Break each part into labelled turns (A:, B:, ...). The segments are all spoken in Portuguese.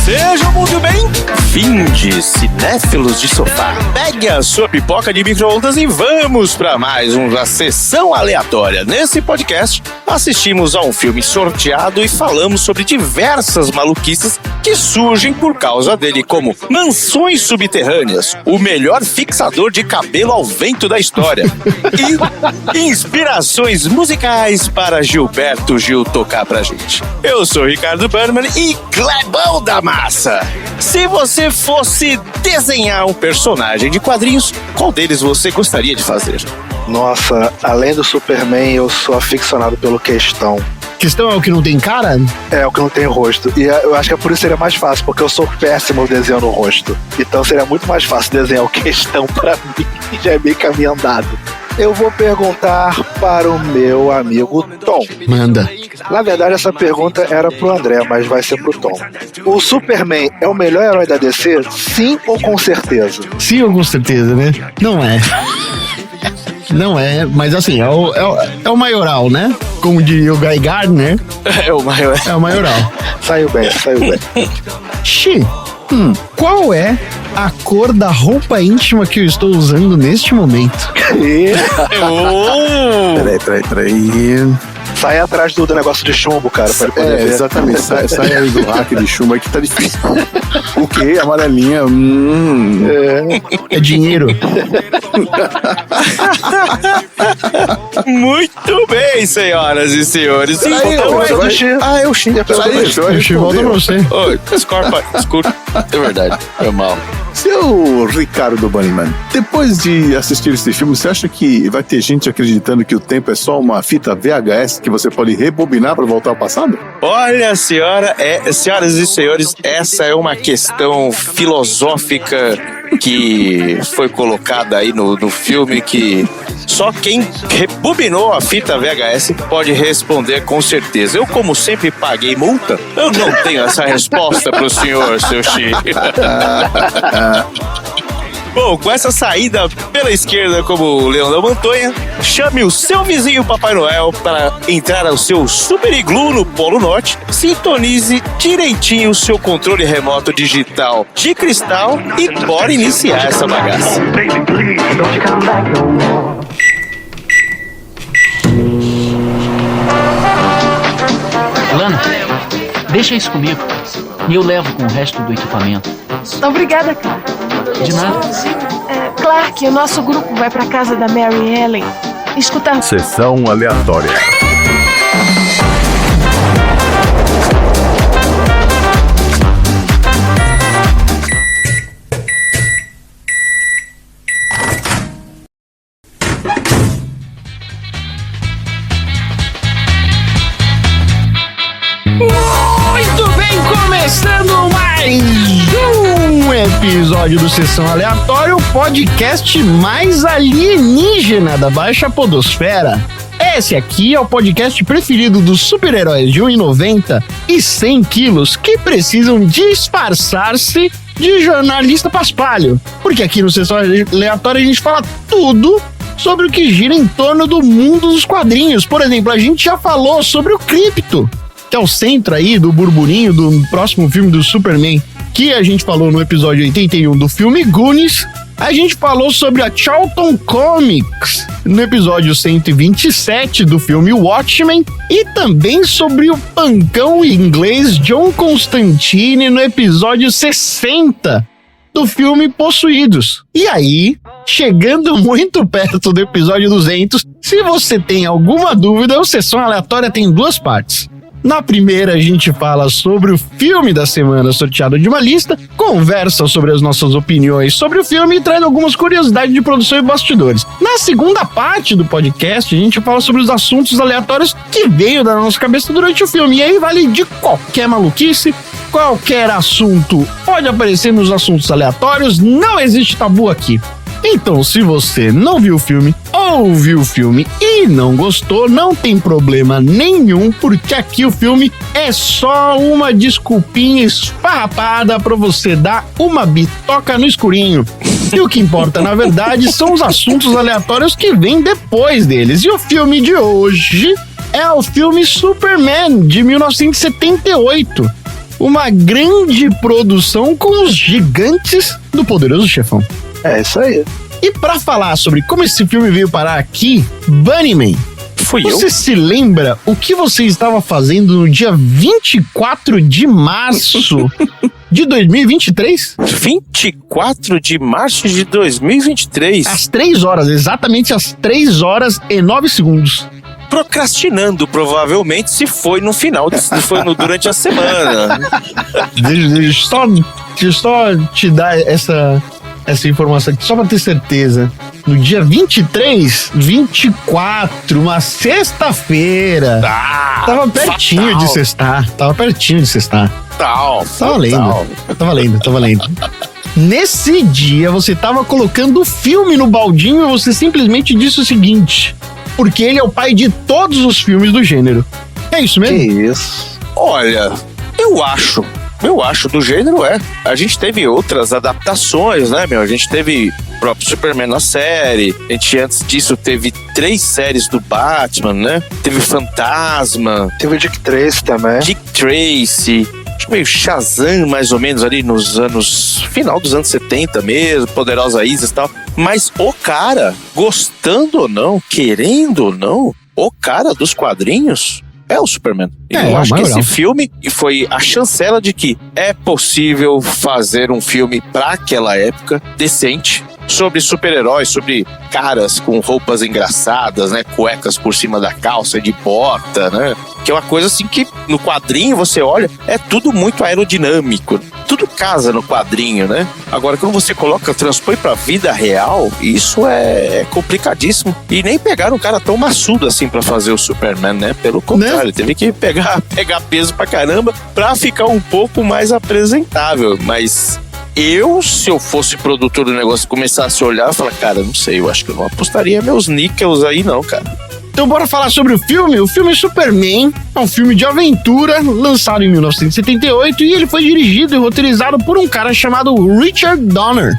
A: Sejam muito bem-vindos, cinéfilos de sofá. Pegue a sua pipoca de micro-ondas e vamos para mais uma sessão aleatória. Nesse podcast, assistimos a um filme sorteado e falamos sobre diversas maluquices que surgem por causa dele, como mansões subterrâneas, o melhor fixador de cabelo ao vento da história e inspirações musicais para Gilberto Gil tocar pra gente. Eu sou Ricardo Berman e Clebão da Massa. Se você fosse desenhar um personagem de quadrinhos, qual deles você gostaria de fazer?
B: Nossa, além do Superman, eu sou aficionado pelo Questão.
C: Questão é o que não tem cara?
B: É, o que não tem rosto. E eu acho que é por isso que seria mais fácil, porque eu sou péssimo desenhando o rosto. Então seria muito mais fácil desenhar o Questão pra mim, já é meio caminho andado. Eu vou perguntar para o meu amigo Tom.
C: Manda.
B: Na verdade, essa pergunta era pro André, mas vai ser pro Tom. O Superman é o melhor herói da DC? Sim ou com certeza?
C: Sim ou com certeza, né? Não é. Não é, mas assim, é o maioral, né? Como diria o Guy Gardner.
A: É o maioral.
C: É o maioral.
B: Saiu bem.
C: Xi, qual é a cor da roupa íntima que eu estou usando neste momento? Peraí.
B: Sai atrás do negócio de chumbo, cara, pra ele poder ver.
D: Exatamente. Sai aí do hack de chumbo aí que tá difícil. O quê? Amarelinha?
C: É dinheiro.
A: Muito bem, senhoras e senhores.
B: Eu xingo.
C: Eu te volto pra você.
A: Oi, escuta. É verdade, é mal.
D: Seu Ricardo Bunnyman, depois de assistir esse filme, você acha que vai ter gente acreditando que o tempo é só uma fita VHS que você pode rebobinar para voltar ao passado?
A: Olha, senhoras e senhores, essa é uma questão filosófica que foi colocada aí no filme, que só quem rebobinou a fita VHS pode responder com certeza. Eu, como sempre, paguei multa. Eu não tenho essa resposta pro senhor, seu Xi. Bom, com essa saída pela esquerda como o Leão da Montanha, chame o seu vizinho Papai Noel para entrar ao seu super iglu no Polo Norte, sintonize direitinho o seu controle remoto digital de cristal e bora iniciar essa bagaça.
E: Lana, deixa isso comigo e eu levo com o resto do equipamento.
F: Obrigada, Clark.
E: De nada.
F: Clark, o nosso grupo vai pra casa da Mary Ellen escutar
D: Sessão aleatória.
C: Muito bem, começando mais um episódio do Sessão Aleatória, o podcast mais alienígena da Baixa Podosfera. Esse aqui é o podcast preferido dos super-heróis de 1,90 e 100 quilos que precisam disfarçar-se de jornalista paspalho. Porque aqui no Sessão Aleatória a gente fala tudo sobre o que gira em torno do mundo dos quadrinhos. Por exemplo, a gente já falou sobre o Krypto, que é o centro aí do burburinho do próximo filme do Superman, que a gente falou no episódio 81 do filme Goonies. A gente falou sobre a Charlton Comics no episódio 127 do filme Watchmen e também sobre o pancão inglês John Constantine no episódio 60 do filme Possuídos. E aí, chegando muito perto do episódio 200, se você tem alguma dúvida, a Sessão Aleatória tem duas partes. Na primeira, a gente fala sobre o filme da semana sorteado de uma lista, conversa sobre as nossas opiniões sobre o filme e traz algumas curiosidades de produção e bastidores. Na segunda parte do podcast, a gente fala sobre os assuntos aleatórios que veio da nossa cabeça durante o filme. E aí vale de qualquer maluquice, qualquer assunto pode aparecer nos assuntos aleatórios, não existe tabu aqui. Então, se você não viu o filme, ou viu o filme e não gostou, não tem problema nenhum, porque aqui o filme é só uma desculpinha esfarrapada pra você dar uma bitoca no escurinho. E o que importa, na verdade, são os assuntos aleatórios que vêm depois deles. E o filme de hoje é o filme Superman, de 1978. Uma grande produção com os gigantes do Poderoso Chefão.
B: É isso aí.
C: E pra falar sobre como esse filme veio parar aqui, Bunnyman,
A: Fui eu.
C: você se lembra o que você estava fazendo no dia 24 de março de 2023?
A: 24 de março de 2023.
C: Às 3 horas, exatamente às 3 horas e 9 segundos.
A: Procrastinando, provavelmente, se foi no final, se foi durante a semana.
C: Deixa eu só te dar essa informação aqui, só pra ter certeza. No dia 24, uma sexta-feira. Tava pertinho de sextar. Tava lendo. Nesse dia, você tava colocando o filme no baldinho e você simplesmente disse o seguinte: porque ele é o pai de todos os filmes do gênero. É isso mesmo?
B: Que isso.
A: Olha, eu acho do gênero A gente teve outras adaptações, né, meu? A gente teve o próprio Superman na série. A gente, antes disso, teve 3 séries do Batman, né? Teve Fantasma.
B: Teve o Dick Tracy também.
A: Dick Tracy. Acho meio Shazam, mais ou menos, ali nos final dos anos 70 mesmo. Poderosa Isis e tal. Mas o cara, gostando ou não, querendo ou não, o cara dos quadrinhos é o Superman. Eu acho que esse filme foi a chancela de que é possível fazer um filme pra aquela época decente sobre super-heróis, sobre caras com roupas engraçadas, né? Cuecas por cima da calça, de bota, né? Que é uma coisa assim que no quadrinho você olha, é tudo muito aerodinâmico. Tudo casa no quadrinho, né? Agora, quando você transpõe pra vida real, isso é complicadíssimo. E nem pegaram um cara tão maçudo assim pra fazer o Superman, né? Pelo contrário, teve que pegar peso pra caramba pra ficar um pouco mais apresentável. Mas se eu fosse produtor do negócio e começasse a olhar, eu falaria, cara, não sei, eu acho que eu não apostaria meus níqueis aí não, cara.
C: Então bora falar sobre o filme. O filme Superman é um filme de aventura lançado em 1978 e ele foi dirigido e roteirizado por um cara chamado Richard Donner.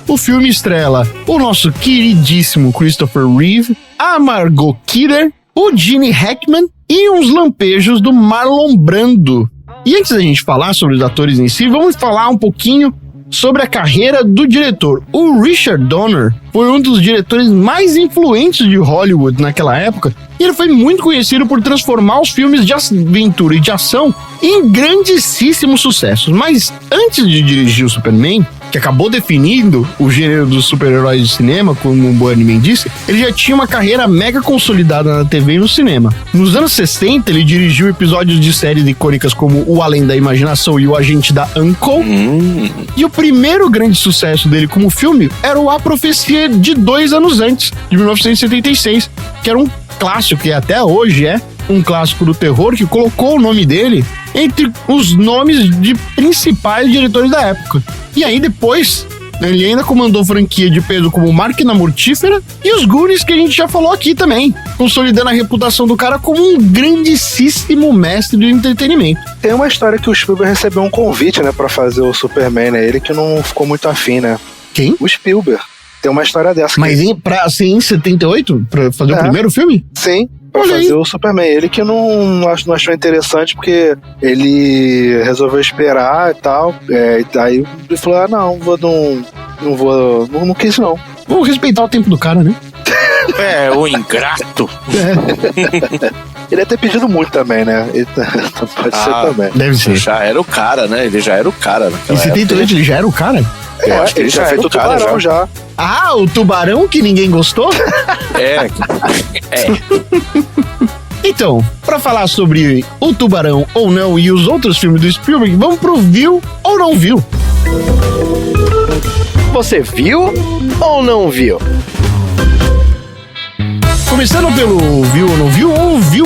C: O filme estrela o nosso queridíssimo Christopher Reeve, a Margot Kidder, o Gene Hackman e uns lampejos do Marlon Brando. E antes da gente falar sobre os atores em si, vamos falar um pouquinho sobre a carreira do diretor. O Richard Donner foi um dos diretores mais influentes de Hollywood naquela época e ele foi muito conhecido por transformar os filmes de aventura e de ação em grandíssimos sucessos. Mas antes de dirigir o Superman, que acabou definindo o gênero dos super-heróis de cinema, como o Bunnyman disse, ele já tinha uma carreira mega consolidada na TV e no cinema. Nos anos 60, ele dirigiu episódios de séries icônicas como O Além da Imaginação e O Agente da U.N.C.L.E. E o primeiro grande sucesso dele como filme era o A Profecia de 2 anos antes, de 1976, que era um clássico, que até hoje é um clássico do terror, que colocou o nome dele entre os nomes de principais diretores da época. E aí depois, ele ainda comandou franquia de peso como Máquina Mortífera e os Goonies, que a gente já falou aqui também, consolidando a reputação do cara como um grandíssimo mestre do entretenimento.
B: Tem uma história que o Spielberg recebeu um convite, né, pra fazer o Superman, né? Ele que não ficou muito afim, né?
C: Quem?
B: O Spielberg. Tem uma história dessa.
C: Mas em 78? Pra fazer o primeiro filme?
B: Sim. Pra fazer o Superman. Ele que não achou interessante porque ele resolveu esperar e tal. E daí ele falou, não quis não.
C: Vamos respeitar o tempo do cara, né?
A: O ingrato.
B: Ele deve ter pedido muito também, né? Pode ser também.
C: Deve ser.
A: Já era o cara, né? Ele já era o cara.
C: Em 78 ele já era o cara?
A: Acho que
B: ele já fez o Tubarão já.
C: Ah, o Tubarão que ninguém gostou? Então, pra falar sobre o Tubarão ou não e os outros filmes do Spielberg, vamos pro Viu ou Não Viu?
G: Você viu ou não viu?
C: Começando pelo Viu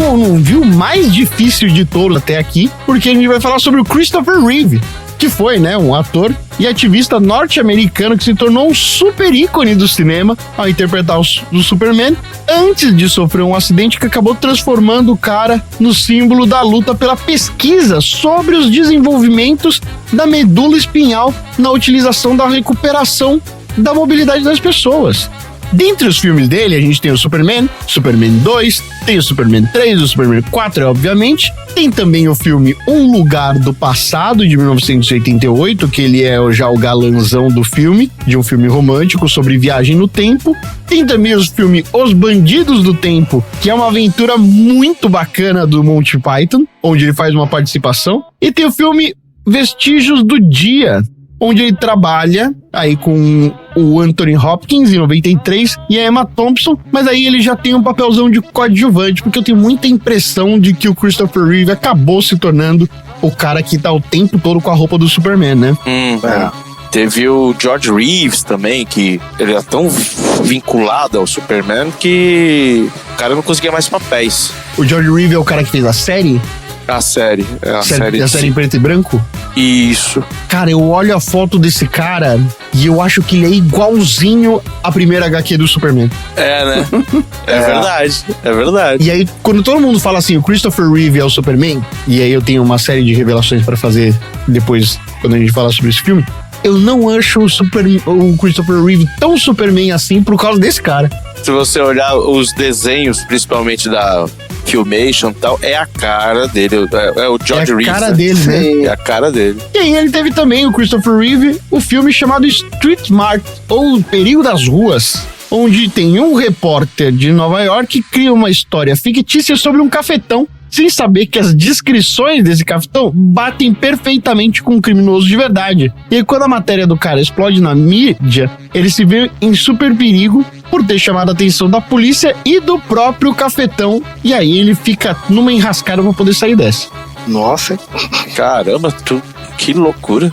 C: ou Não Viu mais difícil de todos até aqui, porque a gente vai falar sobre o Christopher Reeve. que foi, né, um ator e ativista norte-americano que se tornou um super ícone do cinema ao interpretar o Superman, antes de sofrer um acidente que acabou transformando o cara no símbolo da luta pela pesquisa sobre os desenvolvimentos da medula espinhal na utilização da recuperação da mobilidade das pessoas. Dentre os filmes dele, a gente tem o Superman 2, tem o Superman 3, o Superman 4, obviamente. Tem também o filme Um Lugar do Passado, de 1988, que ele é já o galanzão do filme, de um filme romântico sobre viagem no tempo. Tem também o filme Os Bandidos do Tempo, que é uma aventura muito bacana do Monty Python, onde ele faz uma participação. E tem o filme Vestígios do Dia, onde ele trabalha aí com o Anthony Hopkins em 93 e a Emma Thompson, mas aí ele já tem um papelzão de coadjuvante, porque eu tenho muita impressão de que o Christopher Reeve acabou se tornando o cara que tá o tempo todo com a roupa do Superman, né?
A: Teve o George Reeves também, que ele era tão vinculado ao Superman que o cara não conseguia mais papéis.
C: O George Reeves é o cara que fez a série?
A: A série. A
C: série em preto e branco?
A: Isso.
C: Cara, eu olho a foto desse cara e eu acho que ele é igualzinho à primeira HQ do Superman.
A: É, né? É verdade.
C: E aí, quando todo mundo fala assim, o Christopher Reeve é o Superman, e aí eu tenho uma série de revelações pra fazer depois, quando a gente falar sobre esse filme, eu não acho o Christopher Reeve tão Superman assim por causa desse cara.
A: Se você olhar os desenhos, principalmente da Filmation e tal, é a cara dele, é o George Reeves.
C: É a cara dele, né?
A: É a cara dele.
C: E aí ele teve também, o Christopher Reeve, o filme chamado Street Smart, ou Perigo das Ruas, onde tem um repórter de Nova York que cria uma história fictícia sobre um cafetão, sem saber que as descrições desse cafetão batem perfeitamente com um criminoso de verdade. E aí, quando a matéria do cara explode na mídia, ele se vê em super perigo por ter chamado a atenção da polícia e do próprio cafetão. E aí ele fica numa enrascada pra poder sair dessa.
B: Nossa.
A: Caramba, que loucura.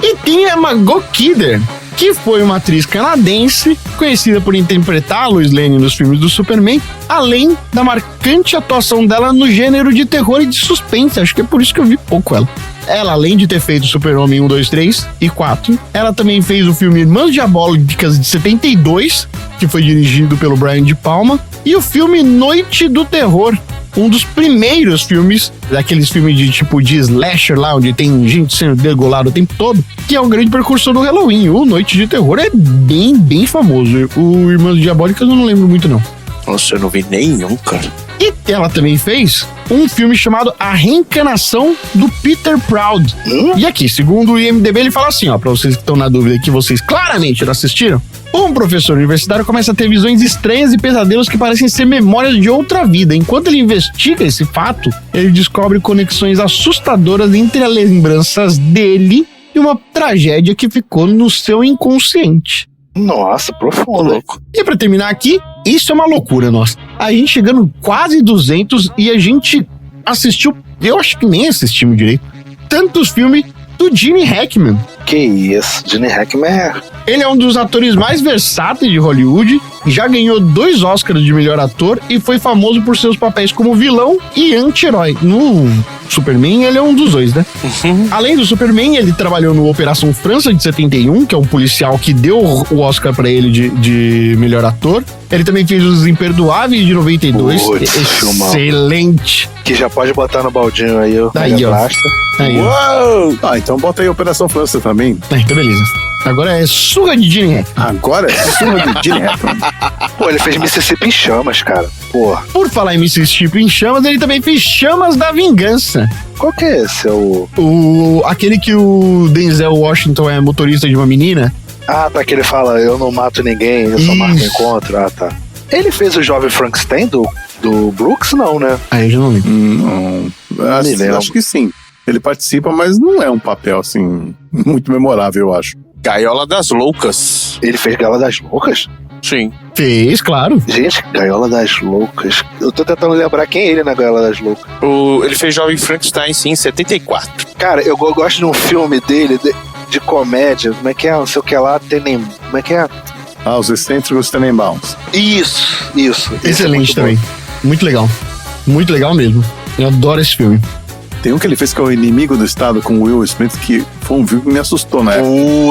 C: E tem a Margot Kidder, que foi uma atriz canadense, conhecida por interpretar a Lois Lane nos filmes do Superman, além da marcante atuação dela no gênero de terror e de suspense. Acho que é por isso que eu vi pouco ela. Ela, além de ter feito Super-Homem 1, 2, 3 e 4, ela também fez o filme Irmãs Diabólicas de 72, que foi dirigido pelo Brian De Palma, e o filme Noite do Terror, um dos primeiros filmes, daqueles filmes de tipo de slasher lá, onde tem gente sendo degolada o tempo todo, que é um grande precursor do Halloween. O Noite de Terror é bem famoso. O Irmãs Diabólicas eu não lembro muito, não.
A: Nossa, eu não vi nenhum, cara.
C: E ela também fez um filme chamado A Reencarnação do Peter Proud. E aqui, segundo o IMDb, ele fala assim, ó, pra vocês que estão na dúvida que vocês claramente não assistiram. Um professor universitário começa a ter visões estranhas e pesadelos que parecem ser memórias de outra vida. Enquanto ele investiga esse fato, ele descobre conexões assustadoras entre as lembranças dele e uma tragédia que ficou no seu inconsciente.
B: Nossa, profundo.
A: Louco.
C: E pra terminar aqui, isso é uma loucura, nossa. A gente chegando quase 200 e a gente assistiu, eu acho que nem assistimos direito, tantos filmes do Gene Hackman.
B: Que isso, Gene Hackman é...
C: Ele é um dos atores mais versáteis de Hollywood, já ganhou 2 Oscars de melhor ator e foi famoso por seus papéis como vilão e anti-herói. No Superman, ele é um dos dois, né? Além do Superman, ele trabalhou no Operação França de 71, que é um policial que deu o Oscar pra ele de melhor ator. Ele também fez Os Imperdoáveis de 92. Excelente.
B: Que já pode botar no baldinho aí, ó.
C: Aí, ó. Aí,
D: Uou! Ah, então bota aí Operação França também.
C: Então beleza. Agora é surra de Gene Hackman.
D: Agora é surra de Gene Hackman.
B: Pô, ele fez Mississippi em Chamas, cara. Porra.
C: Por falar em Mississippi em Chamas, ele também fez Chamas da Vingança.
B: Qual que é esse?
C: Aquele que o Denzel Washington é motorista de uma menina.
B: Ah, tá, que ele fala, eu não mato ninguém, eu só marco encontro. Ah, tá. Ele fez o Jovem Frankenstein do Brooks, não, né?
C: Aí eu já não lembro.
D: Não. Acho que sim. Ele participa, mas não é um papel, assim, muito memorável, eu acho.
A: Gaiola das Loucas.
B: Ele fez Gaiola das Loucas?
A: Sim.
C: Fez, claro.
B: Gente, Gaiola das Loucas. Eu tô tentando lembrar quem é ele na Gaiola das Loucas.
A: Ele fez Jovem Frankenstein, sim, em 74.
B: Cara, eu gosto de um filme dele, de comédia. Como é que é? Não sei o que lá, como é que é?
D: Ah, Os Excêntricos Tenenbaums.
B: Isso.
C: Excelente também. Muito legal. Muito legal mesmo. Eu adoro esse filme.
D: Tem um que ele fez que é o Inimigo do Estado com o Will Smith, que foi um filme que me assustou, né?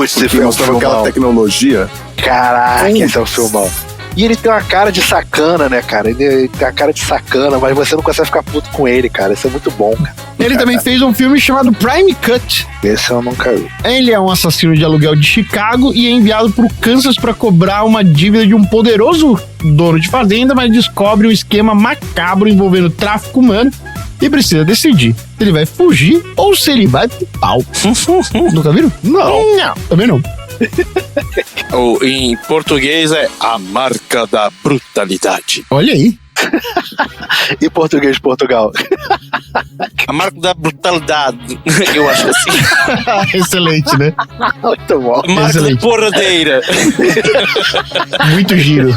B: Esse
D: Porque
B: foi um
D: mostrava aquela
B: filmão.
D: tecnologia.
B: Caraca, esse é um filmão. E ele tem uma cara de sacana, né, cara? Ele tem uma cara de sacana, mas você não consegue ficar puto com ele, cara. Isso é muito bom, cara.
C: Ele também fez um filme chamado Prime Cut.
B: Esse eu nunca vi.
C: Ele é um assassino de aluguel de Chicago e é enviado pro Kansas para cobrar uma dívida de um poderoso dono de fazenda, mas descobre um esquema macabro envolvendo tráfico humano e precisa decidir se ele vai fugir ou se ele vai pro pau. Nunca viram? Não. Também não.
A: Em português é A Marca da Brutalidade.
C: Olha aí.
B: E português de Portugal?
A: A Marca da Brutalidade, eu acho assim.
C: Excelente, né?
B: Muito bom.
A: Marca da
C: Excelente.
A: Porradeira.
C: Muito giro.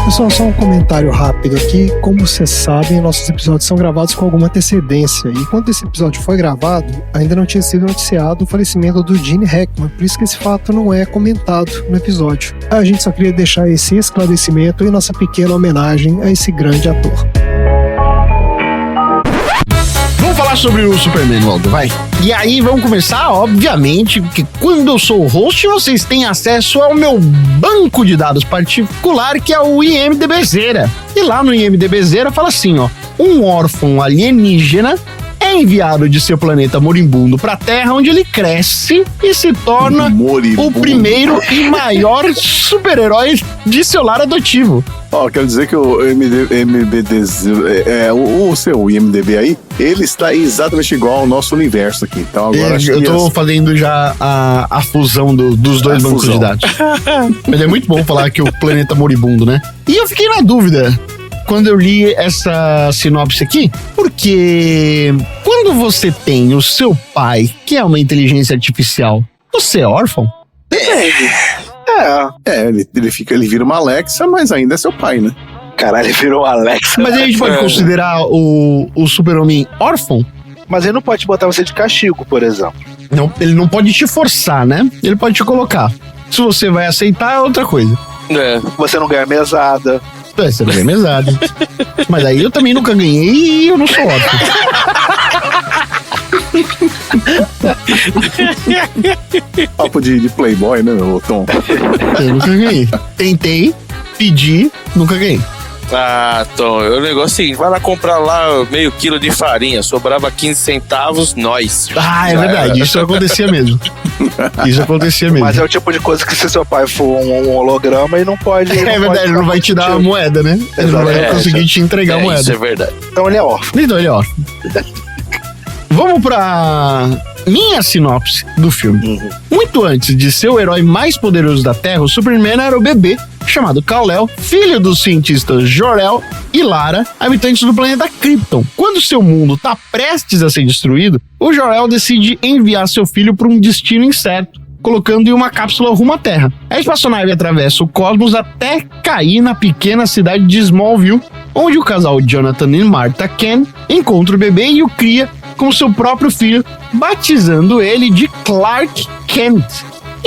H: Pessoal, só um comentário rápido aqui. Como vocês sabem, nossos episódios são gravados com alguma antecedência. E quando esse episódio foi gravado, ainda não tinha sido noticiado o falecimento do Gene Hackman. Por isso que esse fato não é comentado no episódio. A gente só queria deixar esse esclarecimento e nossa pequena homenagem a esse grande ator.
C: Vamos falar sobre o Superman, Waldo, vai. E aí vamos começar, obviamente, porque quando eu sou o host, vocês têm acesso ao meu banco de dados particular, que é o IMDbZera. E lá no IMDbZera fala assim, ó, um órfão alienígena é enviado de seu planeta moribundo para a Terra, onde ele cresce e se torna o primeiro e maior super-herói de seu lar adotivo.
D: Ó, quero dizer que o o seu IMDb aí, ele está exatamente igual ao nosso universo aqui. Então agora acho
C: Eu
D: que
C: tô fazendo já a fusão dos dois bancos de dados. Mas é muito bom falar que o planeta moribundo, né? E eu fiquei na dúvida quando eu li essa sinopse aqui, porque quando você tem o seu pai, que é uma inteligência artificial, você é órfão?
D: Ele vira uma Alexa, mas ainda é seu pai, né?
B: Caralho, ele virou um Alexa.
C: Mas aí a gente pode considerar o super-homem órfão?
B: Mas ele não pode botar você de castigo, por exemplo.
C: Não, ele não pode te forçar, né? Ele pode te colocar. Se você vai aceitar, é outra coisa.
A: É.
B: Você não ganha mesada.
C: Você não ganha mesada. Mas aí eu também nunca ganhei e eu não sou órfão.
D: Papo de playboy, né, meu Tom?
C: Eu nunca ganhei. Tentei, pedi, nunca ganhei.
A: Ah, Tom, o negócio é o seguinte, vai lá comprar lá meio quilo de farinha, sobrava 15 centavos, nós.
C: Ah, é verdade, isso acontecia mesmo. Isso acontecia mesmo.
B: Mas é o tipo de coisa que se seu pai for um holograma, ele não pode...
C: É verdade, ele não vai te dar a moeda, né? Ele não vai conseguir te entregar a moeda.
A: Isso é verdade.
B: Então ele é órfão.
C: Então ele é órfão. Vamos pra minha sinopse do filme. Muito antes de ser o herói mais poderoso da Terra, o Superman era o bebê chamado Kal-El, filho dos cientistas Jor-El e Lara, habitantes do planeta Krypton. Quando seu mundo tá prestes a ser destruído, o Jor-El decide enviar seu filho para um destino incerto, colocando em uma cápsula rumo à Terra. A espaçonave atravessa o cosmos até cair na pequena cidade de Smallville, onde o casal Jonathan e Martha Kent encontra o bebê e o cria como seu próprio filho, batizando ele de Clark Kent.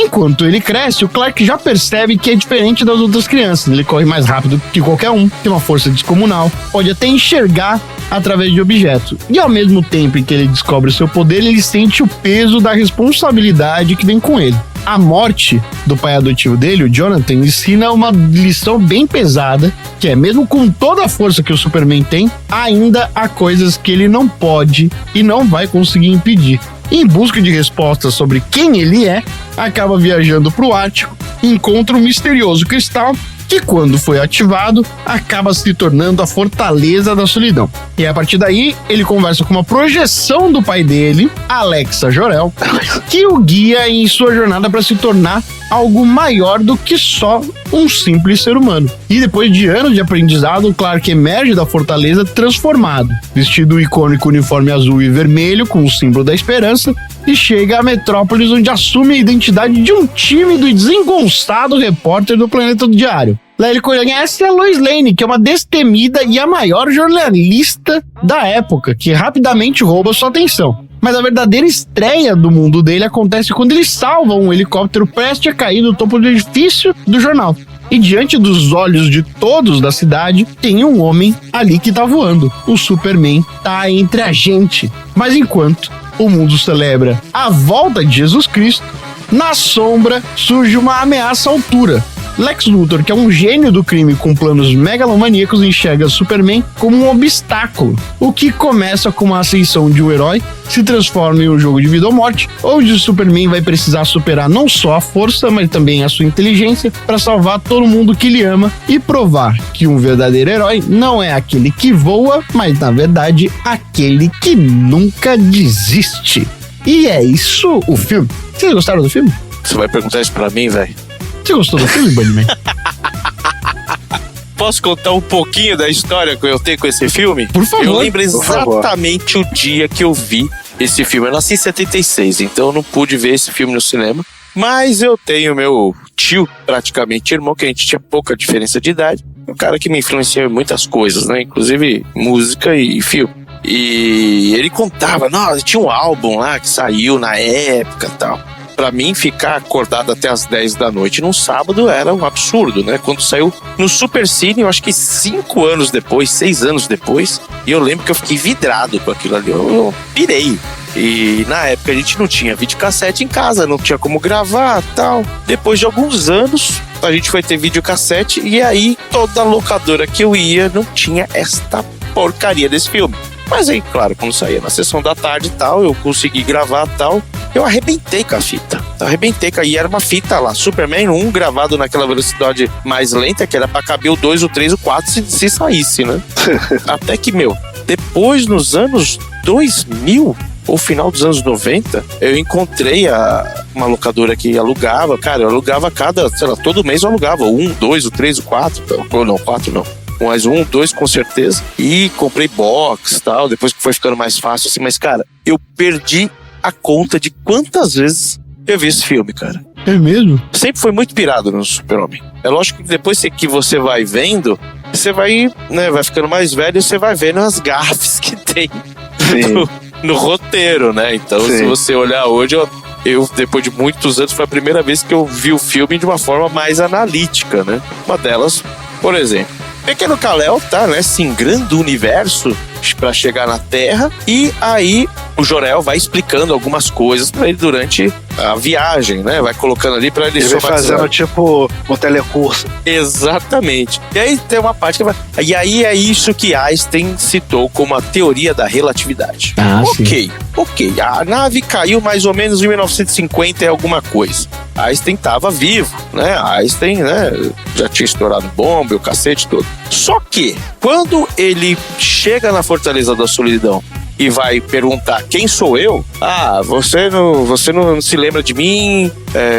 C: Enquanto ele cresce, o Clark já percebe que é diferente das outras crianças. Ele corre mais rápido que qualquer um, tem uma força descomunal, pode até enxergar através de objetos. E ao mesmo tempo em que ele descobre o seu poder, ele sente o peso da responsabilidade que vem com ele. A morte do pai adotivo dele, o Jonathan, ensina uma lição bem pesada, que é, mesmo com toda a força que o Superman tem, ainda há coisas que ele não pode e não vai conseguir impedir. Em busca de respostas sobre quem ele é, acaba viajando para o Ártico e encontra um misterioso cristal que, quando foi ativado, acaba se tornando a Fortaleza da Solidão. E a partir daí, ele conversa com uma projeção do pai dele, Alexa Jor-El, que o guia em sua jornada para se tornar algo maior do que só um simples ser humano. E depois de anos de aprendizado, o Clark emerge da fortaleza transformado, vestido o icônico uniforme azul e vermelho com o símbolo da esperança, e chega a Metrópolis, onde assume a identidade de um tímido e desengonçado repórter do Planeta do Diário. Lá ele conhece a Lois Lane, que é uma destemida e a maior jornalista da época, que rapidamente rouba sua atenção. Mas a verdadeira estreia do mundo dele acontece quando ele salva um helicóptero prestes a cair no topo do edifício do jornal. E diante dos olhos de todos da cidade, tem um homem ali que tá voando. O Superman tá entre a gente. Mas enquanto o mundo celebra a volta de Jesus Cristo, na sombra surge uma ameaça à altura. Lex Luthor, que é um gênio do crime com planos megalomaníacos, enxerga Superman como um obstáculo. O que começa com uma ascensão de um herói, se transforma em um jogo de vida ou morte, onde o Superman vai precisar superar não só a força, mas também a sua inteligência para salvar todo mundo que ele ama e provar que um verdadeiro herói não é aquele que voa, mas na verdade aquele que nunca desiste. E é isso o filme. Vocês gostaram do filme?
A: Você vai perguntar isso pra mim, velho?
C: Você gostou do filme, Bunnyman?
A: Posso contar um pouquinho da história que eu tenho com esse filme?
C: Por favor.
A: Eu lembro exatamente o dia que eu vi esse filme. Eu nasci em 76, então eu não pude ver esse filme no cinema. Mas eu tenho meu tio, praticamente irmão, que a gente tinha pouca diferença de idade. Um cara que me influenciou em muitas coisas, né? Inclusive música e filme. E ele contava, nossa, tinha um álbum lá que saiu na época e tal. Pra mim, ficar acordado até as 10 da noite num sábado era um absurdo, né? Quando saiu no Supercine, eu acho que 5 anos depois, 6 anos depois, e eu lembro que eu fiquei vidrado com aquilo ali. Eu pirei. E na época a gente não tinha videocassete em casa, não tinha como gravar e tal. Depois de alguns anos, a gente foi ter videocassete e aí toda locadora que eu ia não tinha esta porcaria desse filme. Mas aí, claro, quando saía na sessão da tarde e tal, eu consegui gravar e tal, eu arrebentei com a fita. E era uma fita lá, Superman 1 gravado naquela velocidade mais lenta, que era pra caber o 2, o 3, o 4 se saísse, né? Até que, depois nos anos 2000, ou final dos anos 90, eu encontrei uma locadora que alugava, cara, eu alugava todo mês eu alugava, o 1, 2, o 3, o 4, ou não, 4 não. Mais 1, 2 com certeza. E comprei box e tal, depois que foi ficando mais fácil assim. Mas, cara, eu perdi a conta de quantas vezes eu vi esse filme, cara.
C: É mesmo?
A: Sempre foi muito pirado no Super-Homem. É lógico que depois que você vai vendo, você vai, né, vai ficando mais velho e você vai vendo as gafes que tem no roteiro, né? Então, se você olhar hoje, eu, depois de muitos anos, foi a primeira vez que eu vi o filme de uma forma mais analítica, né? Uma delas, por exemplo, Pequeno Kal-El tá, né, singrando o universo pra chegar na Terra, e aí o Jor-El vai explicando algumas coisas pra ele durante a viagem, né? Vai colocando ali pra ele
B: vai fazendo tipo um telecurso.
A: Exatamente. E aí tem uma parte que vai... E aí é isso que Einstein citou como a teoria da relatividade. Ok. A nave caiu mais ou menos em 1950 e alguma coisa. Einstein estava vivo, né? Einstein, né, já tinha estourado bomba e o cacete todo. Só que, quando ele chega na Fortaleza da Solidão e vai perguntar quem sou eu? Ah, você não se lembra de mim?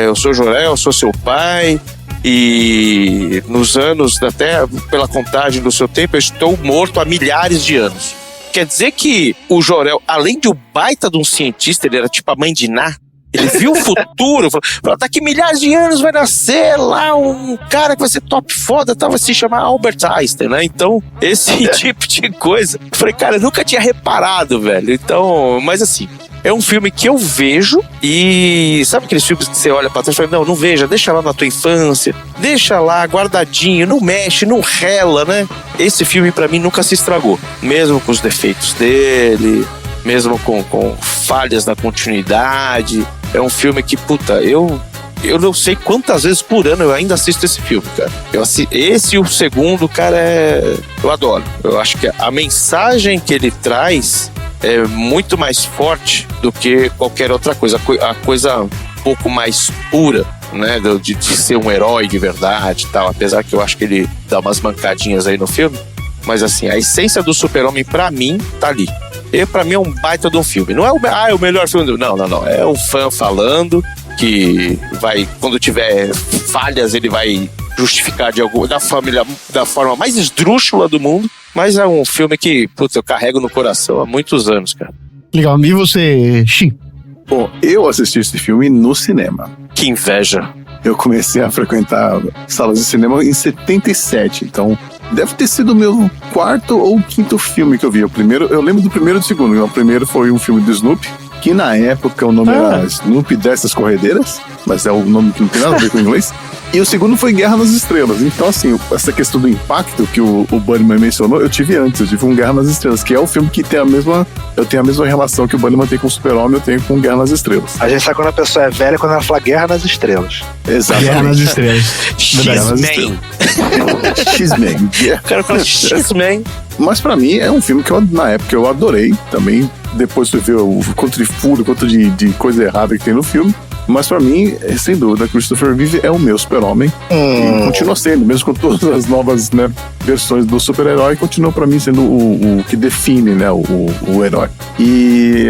A: Eu sou Jor-El, eu sou seu pai. E nos anos, até pela contagem do seu tempo, eu estou morto há milhares de anos. Quer dizer que o Jor-El, além de um baita de um cientista, ele era tipo a mãe de Ná. Ele viu o futuro, falou, daqui milhares de anos vai nascer lá um cara que vai ser top foda, vai se chamar Albert Einstein, né? Então, esse tipo de coisa. Eu falei, cara, eu nunca tinha reparado, velho. Então, mas assim, é um filme que eu vejo e sabe aqueles filmes que você olha pra trás e fala, não veja, deixa lá na tua infância, deixa lá guardadinho, não mexe, não rela, né? Esse filme pra mim nunca se estragou, mesmo com os defeitos dele, mesmo com falhas na continuidade. É um filme que, eu não sei quantas vezes por ano eu ainda assisto esse filme, cara. Esse e o segundo, cara, eu adoro. Eu acho que a mensagem que ele traz é muito mais forte do que qualquer outra coisa. A coisa um pouco mais pura, né, de ser um herói de verdade e tal. Apesar que eu acho que ele dá umas mancadinhas aí no filme. Mas assim, a essência do Super-Homem, pra mim, tá ali. E pra mim é um baita de um filme. Não é o melhor filme. Não. É o fã falando que vai, quando tiver falhas, ele vai justificar da forma mais esdrúxula do mundo. Mas é um filme que, eu carrego no coração há muitos anos, cara.
C: Legal. E você, Shin?
D: Bom, eu assisti esse filme no cinema.
A: Que inveja.
D: Eu comecei a frequentar salas de cinema em 77, então deve ter sido o meu 4º ou 5º filme que eu vi. Eu lembro do primeiro e do segundo. O primeiro foi um filme do Snoopy, que na época o nome era Snoopy Dessas Corredeiras, mas é o nome que não tem nada a ver com o inglês. E o segundo foi Guerra nas Estrelas. Então, assim, essa questão do impacto que o Bunnyman mencionou, eu tive antes. Eu tive um Guerra nas Estrelas, que é o filme que tem eu tenho a mesma relação que o Bunnyman tem com o Super-Homem, eu tenho com Guerra nas Estrelas.
B: A gente sabe quando a pessoa é velha, quando ela fala Guerra nas Estrelas.
D: Exatamente.
C: Guerra nas Estrelas.
A: X-Men.
D: X-Men.
A: O cara fala X-Men.
D: Mas pra mim é um filme que na época eu adorei. Também depois fui ver o quanto de furo, quanto de coisa errada que tem no filme. Mas pra mim, sem dúvida, Christopher Reeve é o meu super-homem. E continua sendo, mesmo com todas as novas, né, versões do super-herói, continua pra mim sendo o que define, né, o herói.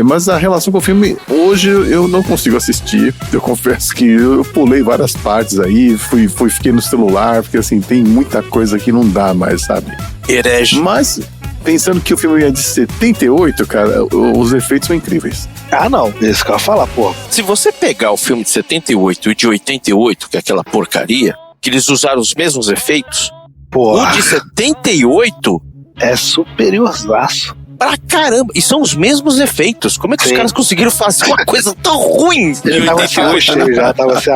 D: Mas a relação com o filme, hoje eu não consigo assistir. Eu confesso que eu pulei várias partes aí, fiquei no celular, porque assim, tem muita coisa que não dá mais, sabe?
A: Herege.
D: Mas, pensando que o filme é de 78, cara, os efeitos são incríveis.
B: Ah, não. Isso que eu ia falar, pô.
A: Se você pegar o filme de 78 e de 88, que é aquela porcaria, que eles usaram os mesmos efeitos,
B: Pô,
A: o de 78
B: é superiorzaço.
A: pra caramba. E são os mesmos efeitos. Como é que os caras conseguiram fazer uma coisa tão ruim em
B: Ele tava se
A: 88?
B: já tava se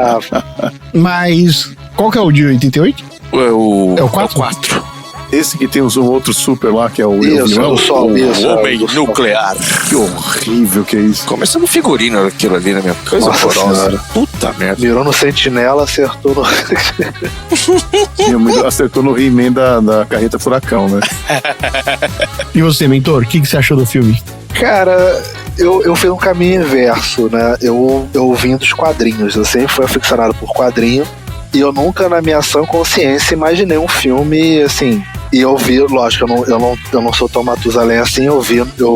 C: Mas qual que é o de 88?
A: É o
C: 4?
A: 4.
D: Esse que tem um outro super lá, que é o
B: Isso,
D: vilão,
B: o Sol,
A: O
B: isso.
A: Homem
B: do Sol.
A: Nuclear.
D: que horrível que é isso.
A: Começando figurino aquilo ali, né, minha coisa
B: Nossa
A: horrorosa.
B: Senhora.
A: Puta merda.
B: Virou no Sentinela, acertou no...
D: Acertou no He-Man da Carreta Furacão, né?
C: E você, mentor, o que você achou do filme?
B: Cara, eu fiz um caminho inverso, né? Eu vim dos quadrinhos. Eu sempre fui aficionado por quadrinho. E eu nunca, na minha sã consciência, imaginei um filme, assim... E eu vi, lógico, eu não sou tão Matusalém assim,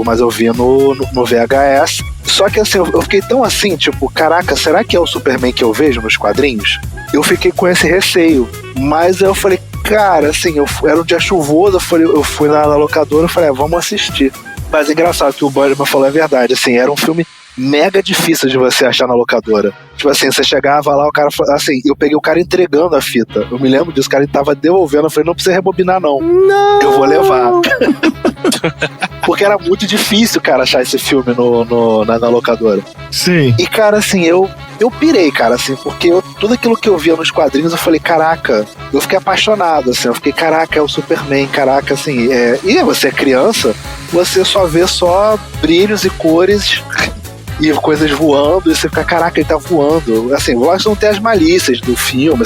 B: mas eu vi no VHS. Só que assim, eu fiquei tão assim, tipo, caraca, será que é o Superman que eu vejo nos quadrinhos? Eu fiquei com esse receio. Mas eu falei, cara, assim, era um dia chuvoso, eu fui na locadora e falei, vamos assistir. Mas é engraçado que o Bunnyman falou, é verdade, assim, era um filme mega difícil de você achar na locadora. Tipo assim, você chegava lá, o cara, assim, eu peguei o cara entregando a fita. Eu me lembro disso, o cara tava devolvendo. Eu falei, não precisa rebobinar, não. Eu vou levar. Porque era muito difícil, cara, achar esse filme na locadora.
C: Sim.
B: E, cara, assim, eu pirei, cara, assim, porque tudo aquilo que eu via nos quadrinhos, eu falei, caraca, eu fiquei apaixonado, assim, eu fiquei, caraca, é o Superman, caraca, assim, e você é criança, você só vê só brilhos e cores e coisas voando, e você fica, caraca, ele tá voando. Assim, lógico que não tem as malícias do filme,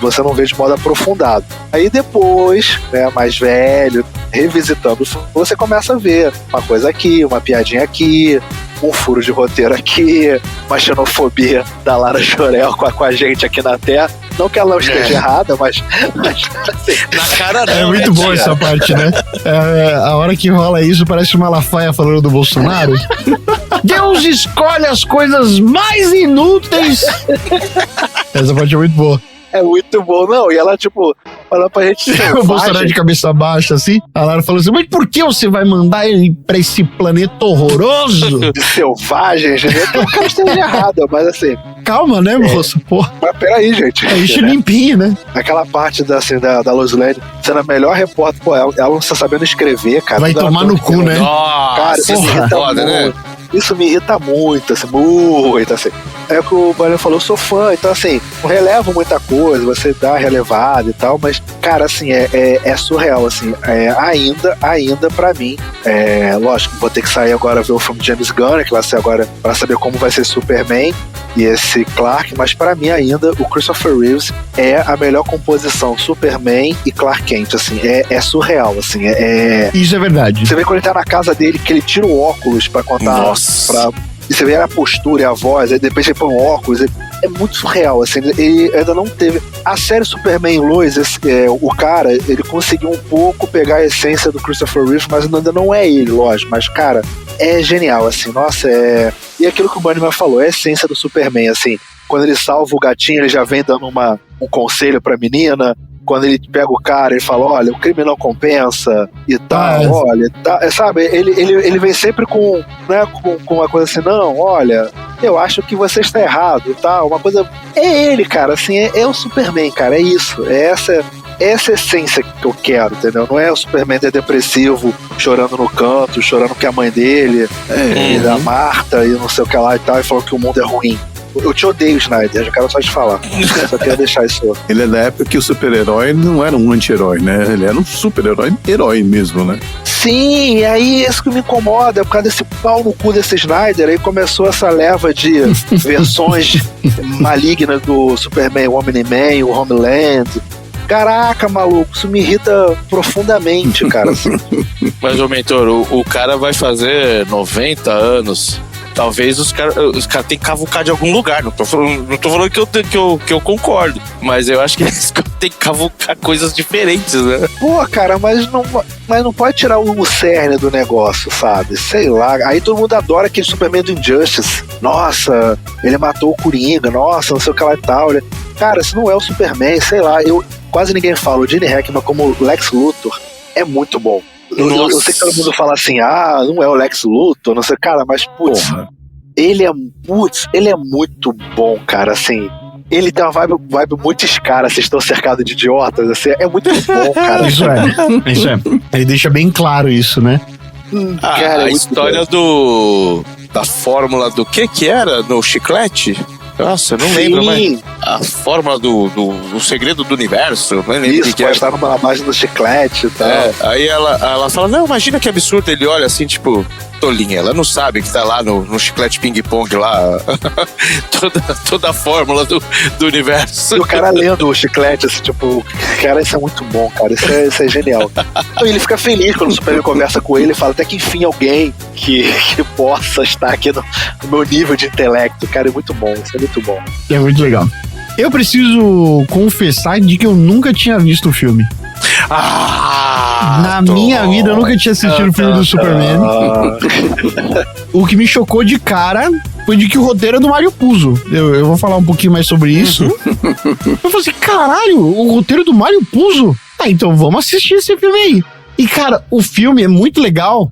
B: você não vê de modo aprofundado. Aí depois, né, mais velho, revisitando, você começa a ver uma coisa aqui, uma piadinha aqui, um furo de roteiro aqui, uma xenofobia da Lara Jorel com a gente aqui na Terra. Não que ela não esteja errada, mas assim,
A: Na cara não.
C: É muito
A: né,
C: boa
A: tia?
C: essa parte, né? A hora que rola isso, parece uma Malafaia falando do Bolsonaro. Deus escolhe as coisas mais inúteis. Essa parte é muito boa.
B: é muito bom, não. E ela, tipo, falando pra gente
C: O Bolsonaro de cabeça baixa, assim. A Lara falou assim, mas por que você vai mandar ele pra esse planeta horroroso?
B: de selvagens, né? Não que ela esteja errada, mas assim,
C: Calma, né, moça? Porra,
B: mas peraí, gente.
C: é isso limpinho, né?
B: Aquela parte da Lois Lane sendo a melhor repórter, pô, ela não está sabendo escrever, cara.
C: Vai
B: Tudo
C: tomar
B: ela-
C: no cu, né?
B: Cara,
A: Nossa,
B: isso me
A: isso é
B: irrita
A: foda, né?
B: muito. Isso me irrita muito, assim, muito, assim. É o que o Bunnyman falou, eu sou fã, então assim, não relevo muita coisa, você dá relevado e tal, mas, cara, assim, é surreal, assim, ainda pra mim, lógico, vou ter que sair agora ver o filme de James Gunn, que vai ser agora pra saber como vai ser Superman e esse Clark, mas pra mim ainda, o Christopher Reeves é a melhor composição Superman e Clark Kent, assim, é surreal, assim,
C: Isso é verdade.
B: você vê quando ele tá na casa dele, que ele tira o óculos pra contar.
A: Nossa.
B: E você vê a postura e a voz, aí depois ele põe um óculos. É muito surreal, assim. Ele ainda não teve. A série Superman e Lois, o cara, ele conseguiu um pouco pegar a essência do Christopher Reeve, mas ainda não é ele, lógico. Mas, cara, é genial, assim. Nossa, E aquilo que o Bunnyman falou, é a essência do Superman, assim. Quando ele salva o gatinho, ele já vem dando um conselho pra menina. Quando ele pega o cara, ele fala, olha, o crime não compensa e tal, olha, sabe, ele vem sempre com uma coisa assim, não, olha, eu acho que você está errado e tal, uma coisa, é ele, cara, assim, é o Superman, cara, é isso, essa essência que eu quero, entendeu? Não é o Superman depressivo, chorando no canto, chorando que a mãe dele, e da Marta, e não sei o que lá e tal, e falou que o mundo é ruim. Eu te odeio, Snyder, já quero só te falar. Só queria deixar isso.
D: Ele é da época que o super-herói não era um anti-herói, né? Ele era um super-herói mesmo, né?
B: Sim, e aí isso que me incomoda, por causa desse pau no cu desse Snyder, aí começou essa leva de versões malignas do Superman, o Omni-Man, o Homeland. Caraca, maluco, isso me irrita profundamente, cara.
A: Mas, ô mentor, o cara vai fazer 90 anos. Talvez os caras tenham que cavucar de algum lugar. Não tô falando que eu concordo. Mas eu acho que eles têm que cavucar coisas diferentes, né?
B: Pô, cara, mas não pode tirar o cerne do negócio, sabe? Sei lá. Aí todo mundo adora aquele Superman do Injustice. Nossa, ele matou o Coringa. Nossa, não sei o que lá e tal. Cara, se não é o Superman, sei lá. Quase ninguém fala. O Gene Hackman como Lex Luthor é muito bom. Eu sei que todo mundo fala assim, não é o Lex Luthor, não sei, cara, mas putz, ele é muito bom, cara, assim, ele tem uma vibe muito escara, vocês estão cercados de idiotas, assim, é muito bom, cara.
C: Isso é, ele deixa bem claro isso, né?
A: Cara, a história da fórmula do que era no chiclete? Nossa, eu não lembro, mas a fórmula do segredo do universo, não lembro.
B: Isso, pode estar numa base do chiclete e tal.
A: Aí ela fala, não, imagina que absurdo. Ele olha assim, tipo, tolinha, ela não sabe que tá lá no chiclete ping-pong lá, toda a fórmula do universo.
B: E o cara lendo o chiclete, assim, tipo, cara, isso é muito bom, cara, isso é genial. Então, ele fica feliz quando o Superman conversa com ele e fala, até que enfim alguém que possa estar aqui no meu nível de intelecto, cara, é muito bom, isso é muito bom.
C: É muito legal. Eu preciso confessar de que eu nunca tinha visto o filme. Na minha vida eu nunca tinha assistido o filme do Superman. O que me chocou de cara foi de que o roteiro é do Mário Puzo. Eu vou falar um pouquinho mais sobre isso. Eu falei assim, caralho, o roteiro do Mário Puzo? Então vamos assistir esse filme aí. E cara, o filme é muito legal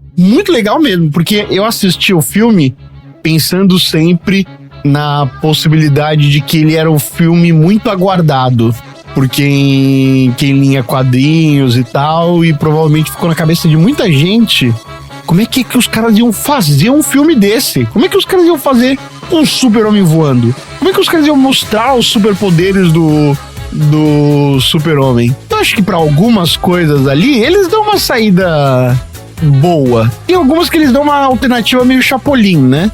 C: mesmo, porque eu assisti o filme pensando sempre na possibilidade de que ele era um filme muito aguardado por quem lia quadrinhos e tal, e provavelmente ficou na cabeça de muita gente como é que os caras iam fazer um filme desse? Como é que os caras iam fazer um super-homem voando? Como é que os caras iam mostrar os superpoderes do super-homem? Eu acho que pra algumas coisas ali, eles dão uma saída boa. Tem algumas que eles dão uma alternativa meio Chapolin, né?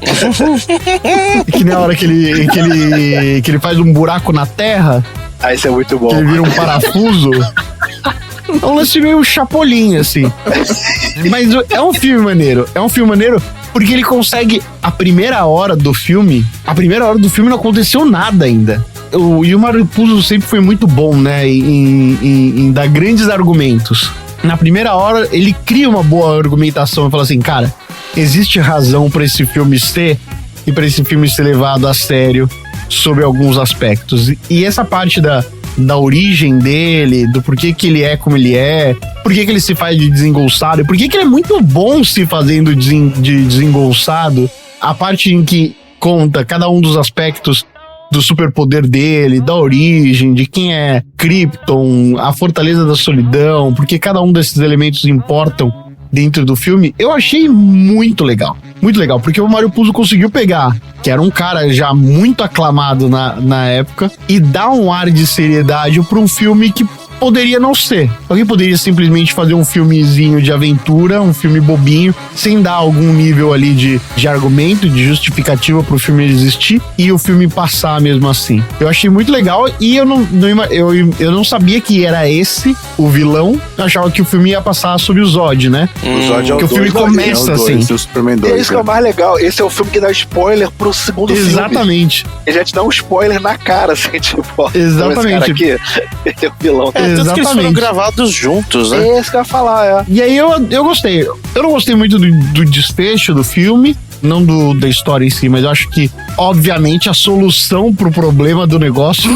C: Que nem a hora que ele faz um buraco na terra.
B: Isso é muito bom.
C: Que ele vira um parafuso. É um lance meio Chapolin, assim. Mas é um filme maneiro. É um filme maneiro porque ele consegue... A primeira hora do filme não aconteceu nada ainda. E o Mário Puzo sempre foi muito bom, né? Em dar grandes argumentos. Na primeira hora, ele cria uma boa argumentação e fala assim, cara, existe razão pra esse filme ser e pra esse filme ser levado a sério sobre alguns aspectos. E essa parte da origem dele, do porquê que ele é como ele é, porquê que ele se faz de desengolçado, porquê que ele é muito bom se fazendo de desengolçado, a parte em que conta cada um dos aspectos do superpoder dele, da origem, de quem é Krypton, a fortaleza da solidão, porque cada um desses elementos importam dentro do filme, eu achei muito legal, porque o Mário Puzo conseguiu pegar, que era um cara já muito aclamado na época, e dar um ar de seriedade para um filme que poderia não ser. Alguém poderia simplesmente fazer um filmezinho de aventura, um filme bobinho, sem dar algum nível ali de argumento, de justificativa pro filme existir, e o filme passar mesmo assim. Eu achei muito legal e eu não sabia que era esse o vilão. Eu achava que o filme ia passar sobre o Zod, né?
B: O Zod é o
C: que o filme começa assim.
D: O Superman 2,
B: e é isso que é o mais legal. Esse é o filme que dá spoiler pro segundo filme.
C: Exatamente.
B: Ele já te dá um spoiler na cara, assim, tipo,
C: exatamente.
B: Esse cara aqui, ele é o vilão.
A: Tanto que eles foram gravados juntos, né?
B: É isso que eu ia falar,
C: E aí eu gostei. Eu não gostei muito do desfecho do filme, não da história em si, mas eu acho que, obviamente, a solução pro problema do negócio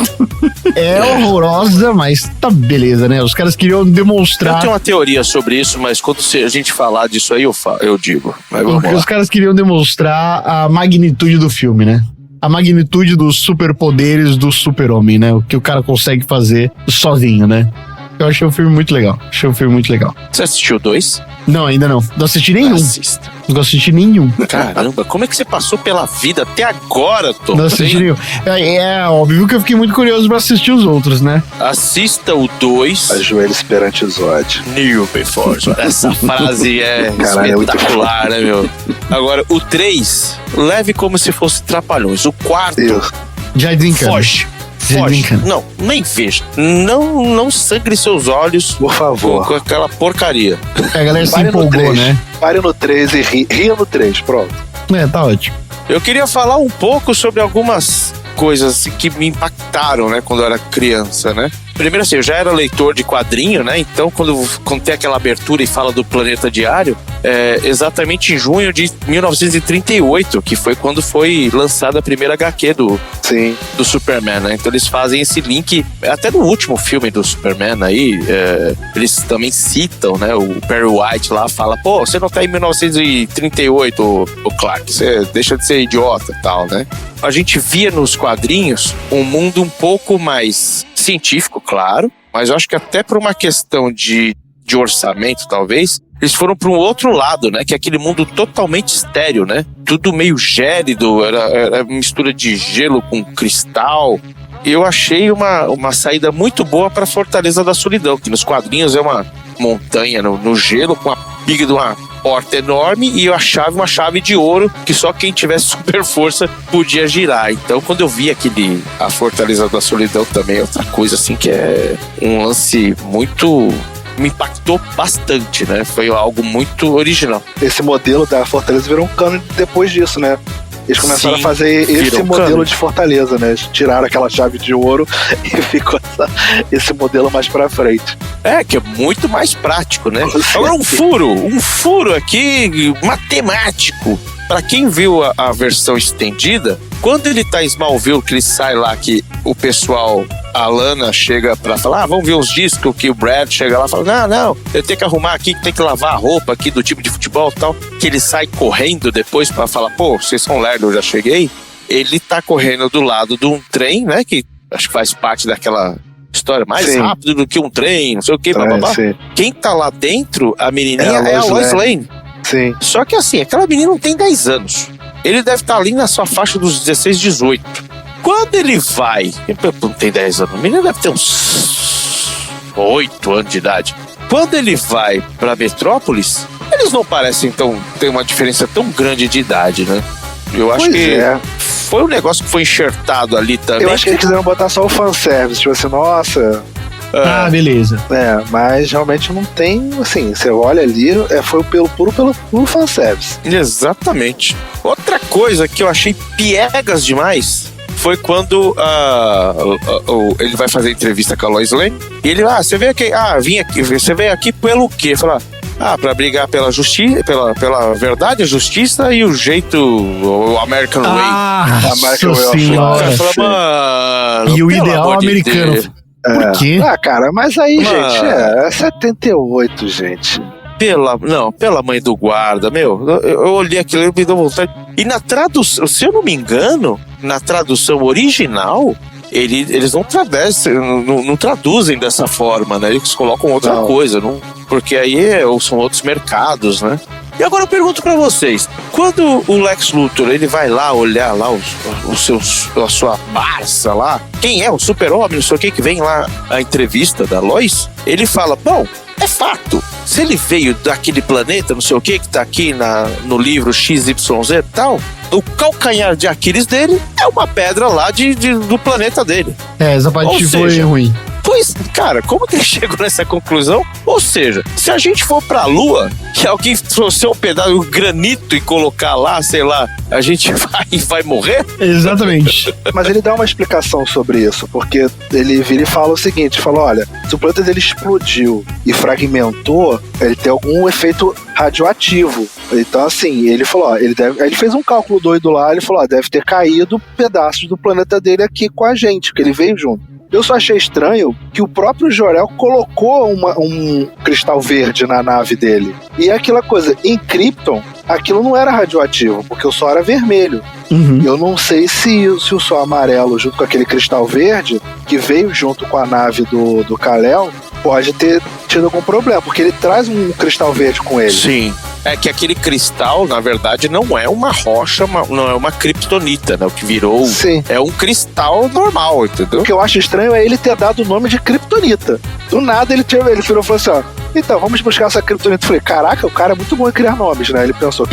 C: é horrorosa, mas tá beleza, né? Os caras queriam demonstrar...
A: Eu tenho uma teoria sobre isso, mas quando a gente falar disso aí, eu digo. Mas vamos lá.
C: Os caras queriam demonstrar a magnitude do filme, né? A magnitude dos superpoderes do super-homem, né? O que o cara consegue fazer sozinho, né? Eu achei o filme muito legal.
A: Você assistiu 2?
C: Não, ainda não. Não assisti nenhum.
A: Assista.
C: Não assisti nenhum.
A: Caramba, como é que você passou pela vida até agora, Tom?
C: Não assisti nenhum. É óbvio que eu fiquei muito curioso pra assistir os outros, né?
A: Assista o 2.
B: Ajoelhe-se perante o Zod.
A: New Before. Essa frase é
B: Caralho,
A: espetacular, né, meu? Agora, o 3, leve como se fosse Trapalhões. O 4,
B: Isso.
C: Jardim Cana.
A: foge. Não, nem veja. Não sangre seus olhos
B: Por favor.
A: com aquela porcaria.
C: A galera se
B: Pare no
C: empolgou,
B: 3.
C: né?
B: Pare no 3 e ria no 3, pronto.
C: Tá ótimo.
A: Eu queria falar um pouco sobre algumas coisas que me impactaram, né, quando eu era criança, né? Primeiro assim, eu já era leitor de quadrinho, né? Então, quando tem aquela abertura e fala do Planeta Diário, exatamente em junho de 1938, que foi quando foi lançada a primeira HQ do Superman, né? Então eles fazem esse link, até no último filme do Superman aí, eles também citam, né? O Perry White lá fala, pô, você não tá em 1938, ô Clark, você deixa de ser idiota e tal, né? A gente via nos quadrinhos um mundo um pouco mais científico, claro, mas eu acho que até por uma questão de orçamento, talvez, eles foram para um outro lado, né? Que é aquele mundo totalmente estéril, né? Tudo meio gélido, era mistura de gelo com cristal. Eu achei uma saída muito boa para Fortaleza da Solidão, que nos quadrinhos é uma montanha no gelo com a biga de uma porta enorme e uma chave de ouro que só quem tivesse super força podia girar. Então, quando eu vi a Fortaleza da Solidão também, outra coisa assim que é um lance muito... me impactou bastante, né? Foi algo muito original.
B: Esse modelo da Fortaleza virou um cano depois disso, né? Eles começaram a fazer esse modelo de Fortaleza, né? Eles tiraram aquela chave de ouro e ficou esse modelo mais pra frente.
A: Que é muito mais prático, né? Agora um furo aqui matemático. Pra quem viu a versão estendida, quando ele tá em Smallville, que ele sai lá, que o pessoal, a Lana chega pra falar, vamos ver os discos, que o Brad chega lá e fala, não, eu tenho que arrumar aqui, tem que lavar a roupa aqui do time de futebol e tal, que ele sai correndo depois pra falar, pô, vocês são lerdos, eu já cheguei. Ele tá correndo do lado de um trem, né, que acho que faz parte daquela história, mais rápido do que um trem, não sei o que, bababá. Quem tá lá dentro, a menininha é a Lois Lane.
B: Sim.
A: Só que assim, aquela menina não tem 10 anos. Ele deve estar ali na sua faixa dos 16, 18. Quando ele vai... Não tem 10 anos. A menina deve ter uns 8 anos de idade. Quando ele vai pra Metrópolis, eles não parecem ter uma diferença tão grande de idade, né? Eu acho foi um negócio que foi enxertado ali também.
B: Eu acho que eles quiseram botar só o fanservice. Tipo assim, nossa...
C: beleza.
B: Mas realmente não tem, assim, você olha ali, foi pelo fanservice.
A: Exatamente. Outra coisa que eu achei piegas demais foi quando ele vai fazer entrevista com a Lois Lane e ele, você veio aqui, vim aqui, você veio aqui pelo quê? Fala, pra brigar pela justiça, pela verdade, a justiça e o jeito, o American Way.
C: American Way.
A: Fala, mano,
C: e o ideal americano. Por quê?
B: Cara, mas aí, gente, é 78, gente.
A: Pela mãe do guarda, meu, eu olhei aquilo e me deu vontade. E na tradução, se eu não me engano, na tradução original, eles não traduzem dessa forma, né? Eles colocam outra coisa, porque aí são outros mercados, né? E agora eu pergunto pra vocês, quando o Lex Luthor, ele vai lá olhar lá a sua Barça lá, quem é o super-homem, não sei o que vem lá a entrevista da Lois, ele fala, bom, é fato, se ele veio daquele planeta, não sei o que tá aqui no livro XYZ e tal, o calcanhar de Aquiles dele é uma pedra lá do planeta dele.
C: Essa parte foi ruim.
A: Pois, cara, como que ele chegou nessa conclusão? Ou seja, se a gente for pra Lua, que alguém trouxer um pedaço de granito e colocar lá, sei lá, a gente vai morrer?
C: Exatamente.
B: Mas ele dá uma explicação sobre isso, porque ele vira e fala o seguinte, fala, olha, se o planeta dele explodiu e fragmentou, ele tem algum efeito radioativo. Então, assim, ele falou, ele fez um cálculo doido lá, ele falou, deve ter caído pedaços do planeta dele aqui com a gente, que ele veio junto. Eu só achei estranho que o próprio Jor-El colocou um cristal verde na nave dele. E é aquela coisa, em Krypton, aquilo não era radioativo, porque o sol era vermelho.
C: Uhum.
B: Eu não sei se o sol amarelo, junto com aquele cristal verde, que veio junto com a nave do Kal-El, pode ter tido algum problema, porque ele traz um cristal verde com ele.
A: Sim. É que aquele cristal, na verdade, não é uma rocha, não é uma kryptonita, né? O que virou
B: Sim.
A: é um cristal normal, entendeu?
B: O que eu acho estranho é ele ter dado o nome de kryptonita. Do nada ele virou e falou assim, ó, então, vamos buscar essa kryptonita. Eu falei, caraca, o cara é muito bom em criar nomes, né? Ele pensou,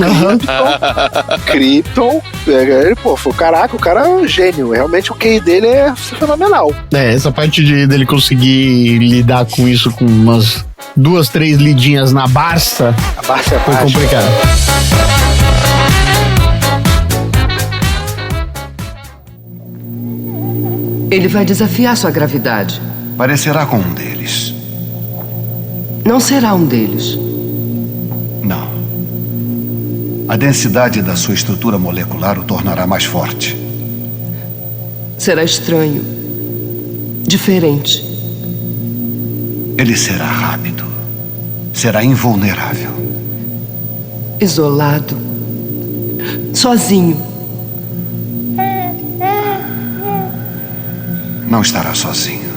B: Krypton. Ele, pô, falou, caraca, o cara é um gênio. Realmente o QI dele é fenomenal.
C: Essa parte dele conseguir lidar com isso com umas 2, 3 lidinhas na Barça,
B: A Barça
C: foi complicado.
I: Ele vai desafiar sua gravidade.
J: Parecerá com um deles.
I: Não será um deles.
J: Não. A densidade da sua estrutura molecular o tornará mais forte.
I: Será estranho. Diferente.
J: Ele será rápido. Será invulnerável.
I: Isolado. Sozinho.
J: Não estará sozinho.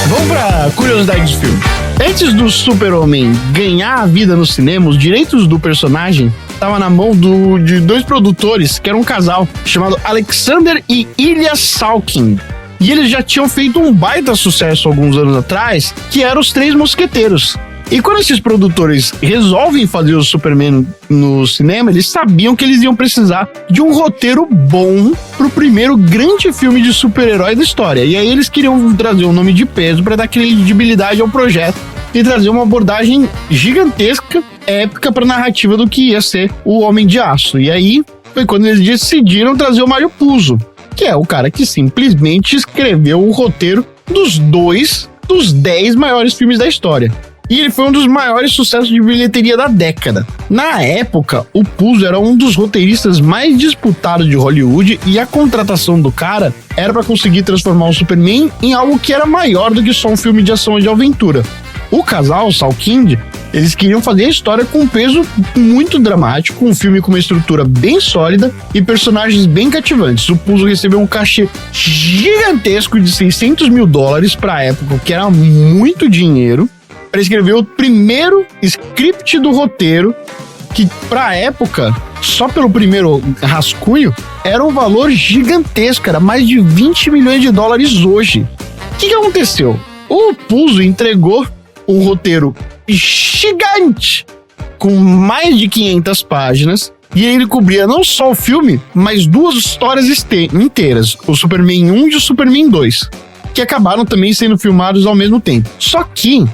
C: Vamos pra curiosidade do filme. Antes do Super-Homem ganhar a vida no cinema, os direitos do personagem estavam na mão de 2 produtores, que era um casal, chamado Alexander e Ilya Salkind. E eles já tinham feito um baita sucesso alguns anos atrás, que era Os Três Mosqueteiros. E quando esses produtores resolvem fazer o Superman no cinema, eles sabiam que eles iam precisar de um roteiro bom pro primeiro grande filme de super-herói da história. E aí eles queriam trazer um nome de peso para dar credibilidade ao projeto e trazer uma abordagem gigantesca, épica pra narrativa do que ia ser o Homem de Aço. E aí foi quando eles decidiram trazer o Mário Puzo, que é o cara que simplesmente escreveu o roteiro dos 10 maiores filmes da história. E ele foi um dos maiores sucessos de bilheteria da década. Na época, o Puzo era um dos roteiristas mais disputados de Hollywood e a contratação do cara era para conseguir transformar o Superman em algo que era maior do que só um filme de ação e de aventura. O casal, Salkind, eles queriam fazer a história com um peso muito dramático, um filme com uma estrutura bem sólida e personagens bem cativantes. O Puzo recebeu um cachê gigantesco de $600 mil para a época, o que era muito dinheiro, para escrever o primeiro script do roteiro, que pra época, só pelo primeiro rascunho, era um valor gigantesco, era mais de $20 milhões hoje. O que aconteceu? O Puzo entregou um roteiro gigante, com mais de 500 páginas, e ele cobria não só o filme, mas 2 histórias inteiras, o Superman 1 e o Superman 2, que acabaram também sendo filmados ao mesmo tempo. Só que,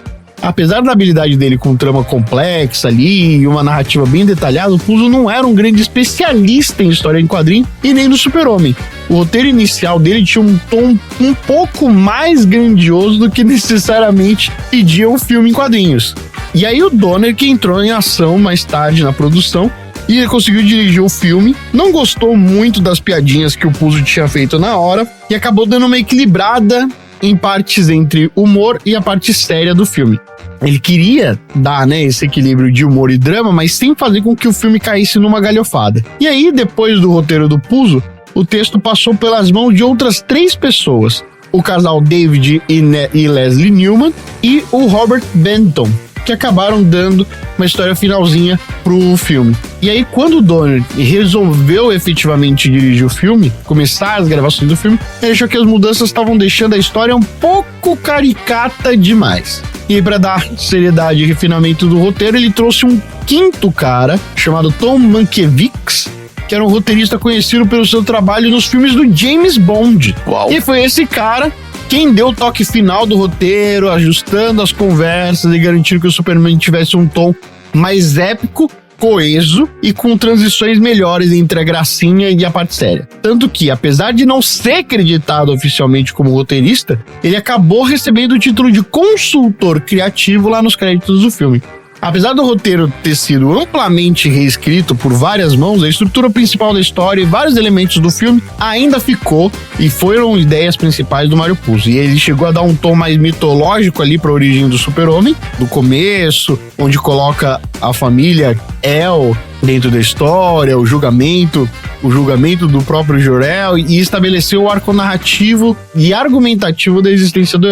C: apesar da habilidade dele com trama complexa ali e uma narrativa bem detalhada, o Puzo não era um grande especialista em história em quadrinho e nem no Super-Homem. O roteiro inicial dele tinha um tom um pouco mais grandioso do que necessariamente pedia um filme em quadrinhos. E aí o Donner que entrou em ação mais tarde na produção e ele conseguiu dirigir o filme, não gostou muito das piadinhas que o Puzo tinha feito na hora e acabou dando uma equilibrada em partes entre humor e a parte séria do filme. Ele queria dar, esse equilíbrio de humor e drama, mas sem fazer com que o filme caísse numa galhofada. E aí, depois do roteiro do Puzo, o texto passou pelas mãos de outras 3 pessoas. O casal David e Leslie Newman e o Robert Benton, que acabaram dando uma história finalzinha pro filme. E aí, quando o Donner resolveu efetivamente dirigir o filme, começar as gravações do filme, ele achou que as mudanças estavam deixando a história um pouco caricata demais. E aí, pra dar seriedade e refinamento do roteiro, ele trouxe um 5º cara, chamado Tom Mankiewicz, que era um roteirista conhecido pelo seu trabalho nos filmes do James Bond.
A: Uau.
C: E foi esse cara quem deu o toque final do roteiro, ajustando as conversas e garantindo que o Superman tivesse um tom mais épico, coeso e com transições melhores entre a gracinha e a parte séria. Tanto que, apesar de não ser acreditado oficialmente como roteirista, ele acabou recebendo o título de consultor criativo lá nos créditos do filme. Apesar do roteiro ter sido amplamente reescrito por várias mãos, a estrutura principal da história e vários elementos do filme ainda ficou e foram ideias principais do Mário Puzo. E ele chegou a dar um tom mais mitológico ali para a origem do Super-Homem, do começo, onde coloca a família El dentro da história, o julgamento do próprio Jor-El, e estabeleceu o arco narrativo e argumentativo da existência do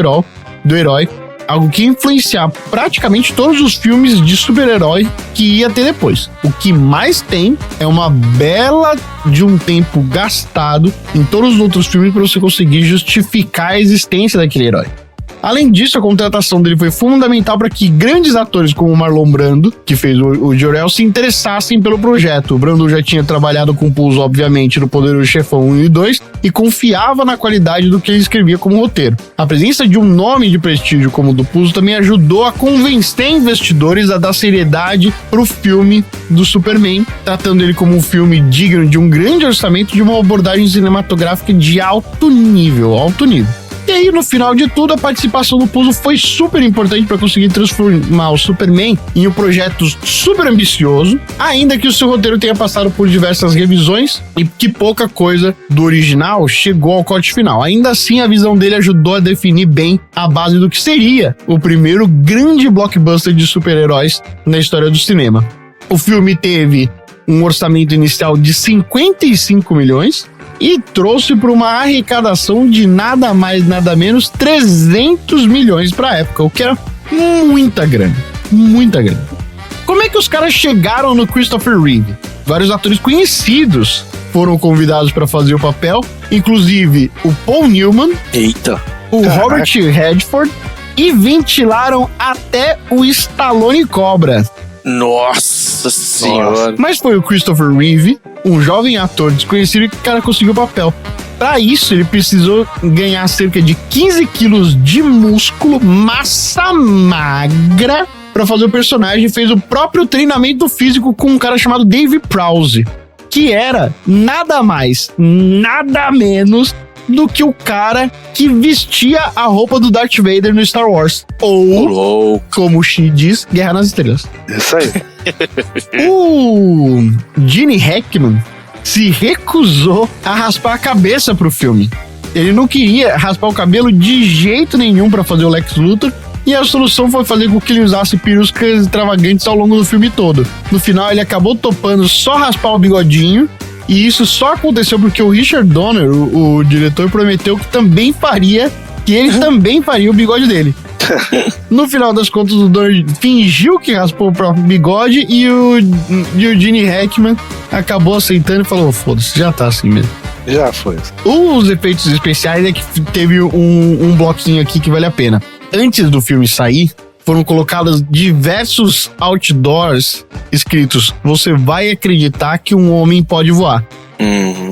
C: herói, algo que ia influenciar praticamente todos os filmes de super-herói que ia ter depois. O que mais tem é uma bela de um tempo gastado em todos os outros filmes para você conseguir justificar a existência daquele herói. Além disso, a contratação dele foi fundamental para que grandes atores como o Marlon Brando, que fez o Jor-El, se interessassem pelo projeto. O Brando já tinha trabalhado com o Puzo, obviamente, no Poderoso Chefão 1 e 2, e confiava na qualidade do que ele escrevia como roteiro. A presença de um nome de prestígio como o do Puzo também ajudou a convencer investidores a dar seriedade pro filme do Superman, tratando ele como um filme digno de um grande orçamento, de uma abordagem cinematográfica de alto nível. E aí, no final de tudo, a participação do Puzo foi super importante para conseguir transformar o Superman em um projeto super ambicioso, ainda que o seu roteiro tenha passado por diversas revisões e que pouca coisa do original chegou ao corte final. Ainda assim, a visão dele ajudou a definir bem a base do que seria o primeiro grande blockbuster de super-heróis na história do cinema. O filme teve um orçamento inicial de 55 milhões, e trouxe para uma arrecadação de nada mais, nada menos 300 milhões para a época, o que era muita grana. Como é que os caras chegaram no Christopher Reeve? Vários atores conhecidos foram convidados para fazer o papel, inclusive o Paul Newman, o Robert Redford, e ventilaram até o Stallone Cobra.
A: Nossa senhora.
C: Mas foi o Christopher Reeve, um jovem ator desconhecido, que o cara conseguiu o papel. Para isso, ele precisou ganhar cerca de 15 quilos de músculo, massa magra, para fazer o personagem. Fez o próprio treinamento físico com um cara chamado Dave Prowse, que era nada mais, nada menos do que o cara que vestia a roupa do Darth Vader no Star Wars. Ou, como o Xi diz, Guerra nas Estrelas.
B: Isso aí.
C: O Gene Hackman se recusou a raspar a cabeça pro filme. Ele não queria raspar o cabelo de jeito nenhum para fazer o Lex Luthor, e a solução foi fazer com que ele usasse perucas extravagantes ao longo do filme todo. No final, ele acabou topando só raspar o bigodinho, e isso só aconteceu porque o Richard Donner, o diretor, prometeu que ele também faria o bigode dele. No final das contas, o Donner fingiu que raspou o próprio bigode, e o Gene Hackman acabou aceitando e falou: foda-se, já tá assim mesmo.
B: Já foi.
C: Os efeitos especiais é que teve um bloquinho aqui que vale a pena. Antes do filme sair, foram colocados diversos outdoors escritos: você vai acreditar que um homem pode voar.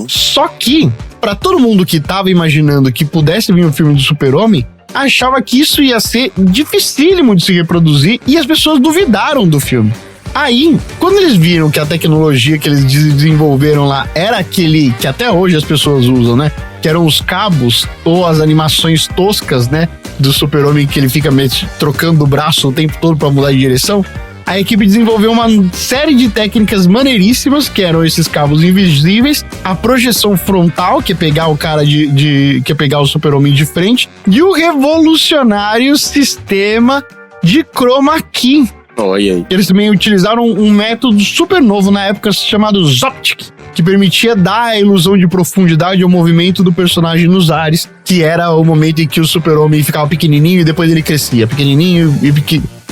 C: Só que, pra todo mundo que tava imaginando que pudesse vir um filme do Super-Homem, achava que isso ia ser dificílimo de se reproduzir, e as pessoas duvidaram do filme. Aí, quando eles viram que a tecnologia que eles desenvolveram lá era aquele que até hoje as pessoas usam, né? Que eram os cabos ou as animações toscas, né? Do Super-Homem, que ele fica trocando o braço o tempo todo pra mudar de direção. A equipe desenvolveu uma série de técnicas maneiríssimas, que eram esses cabos invisíveis, a projeção frontal, que é pegar o cara que é pegar o Super-Homem de frente, e o revolucionário sistema de chroma key.
A: Olha aí.
C: Eles também utilizaram um método super novo na época chamado Zoptic, que permitia dar a ilusão de profundidade ao movimento do personagem nos ares, que era o momento em que o Super-Homem ficava pequenininho e depois ele crescia, pequenininho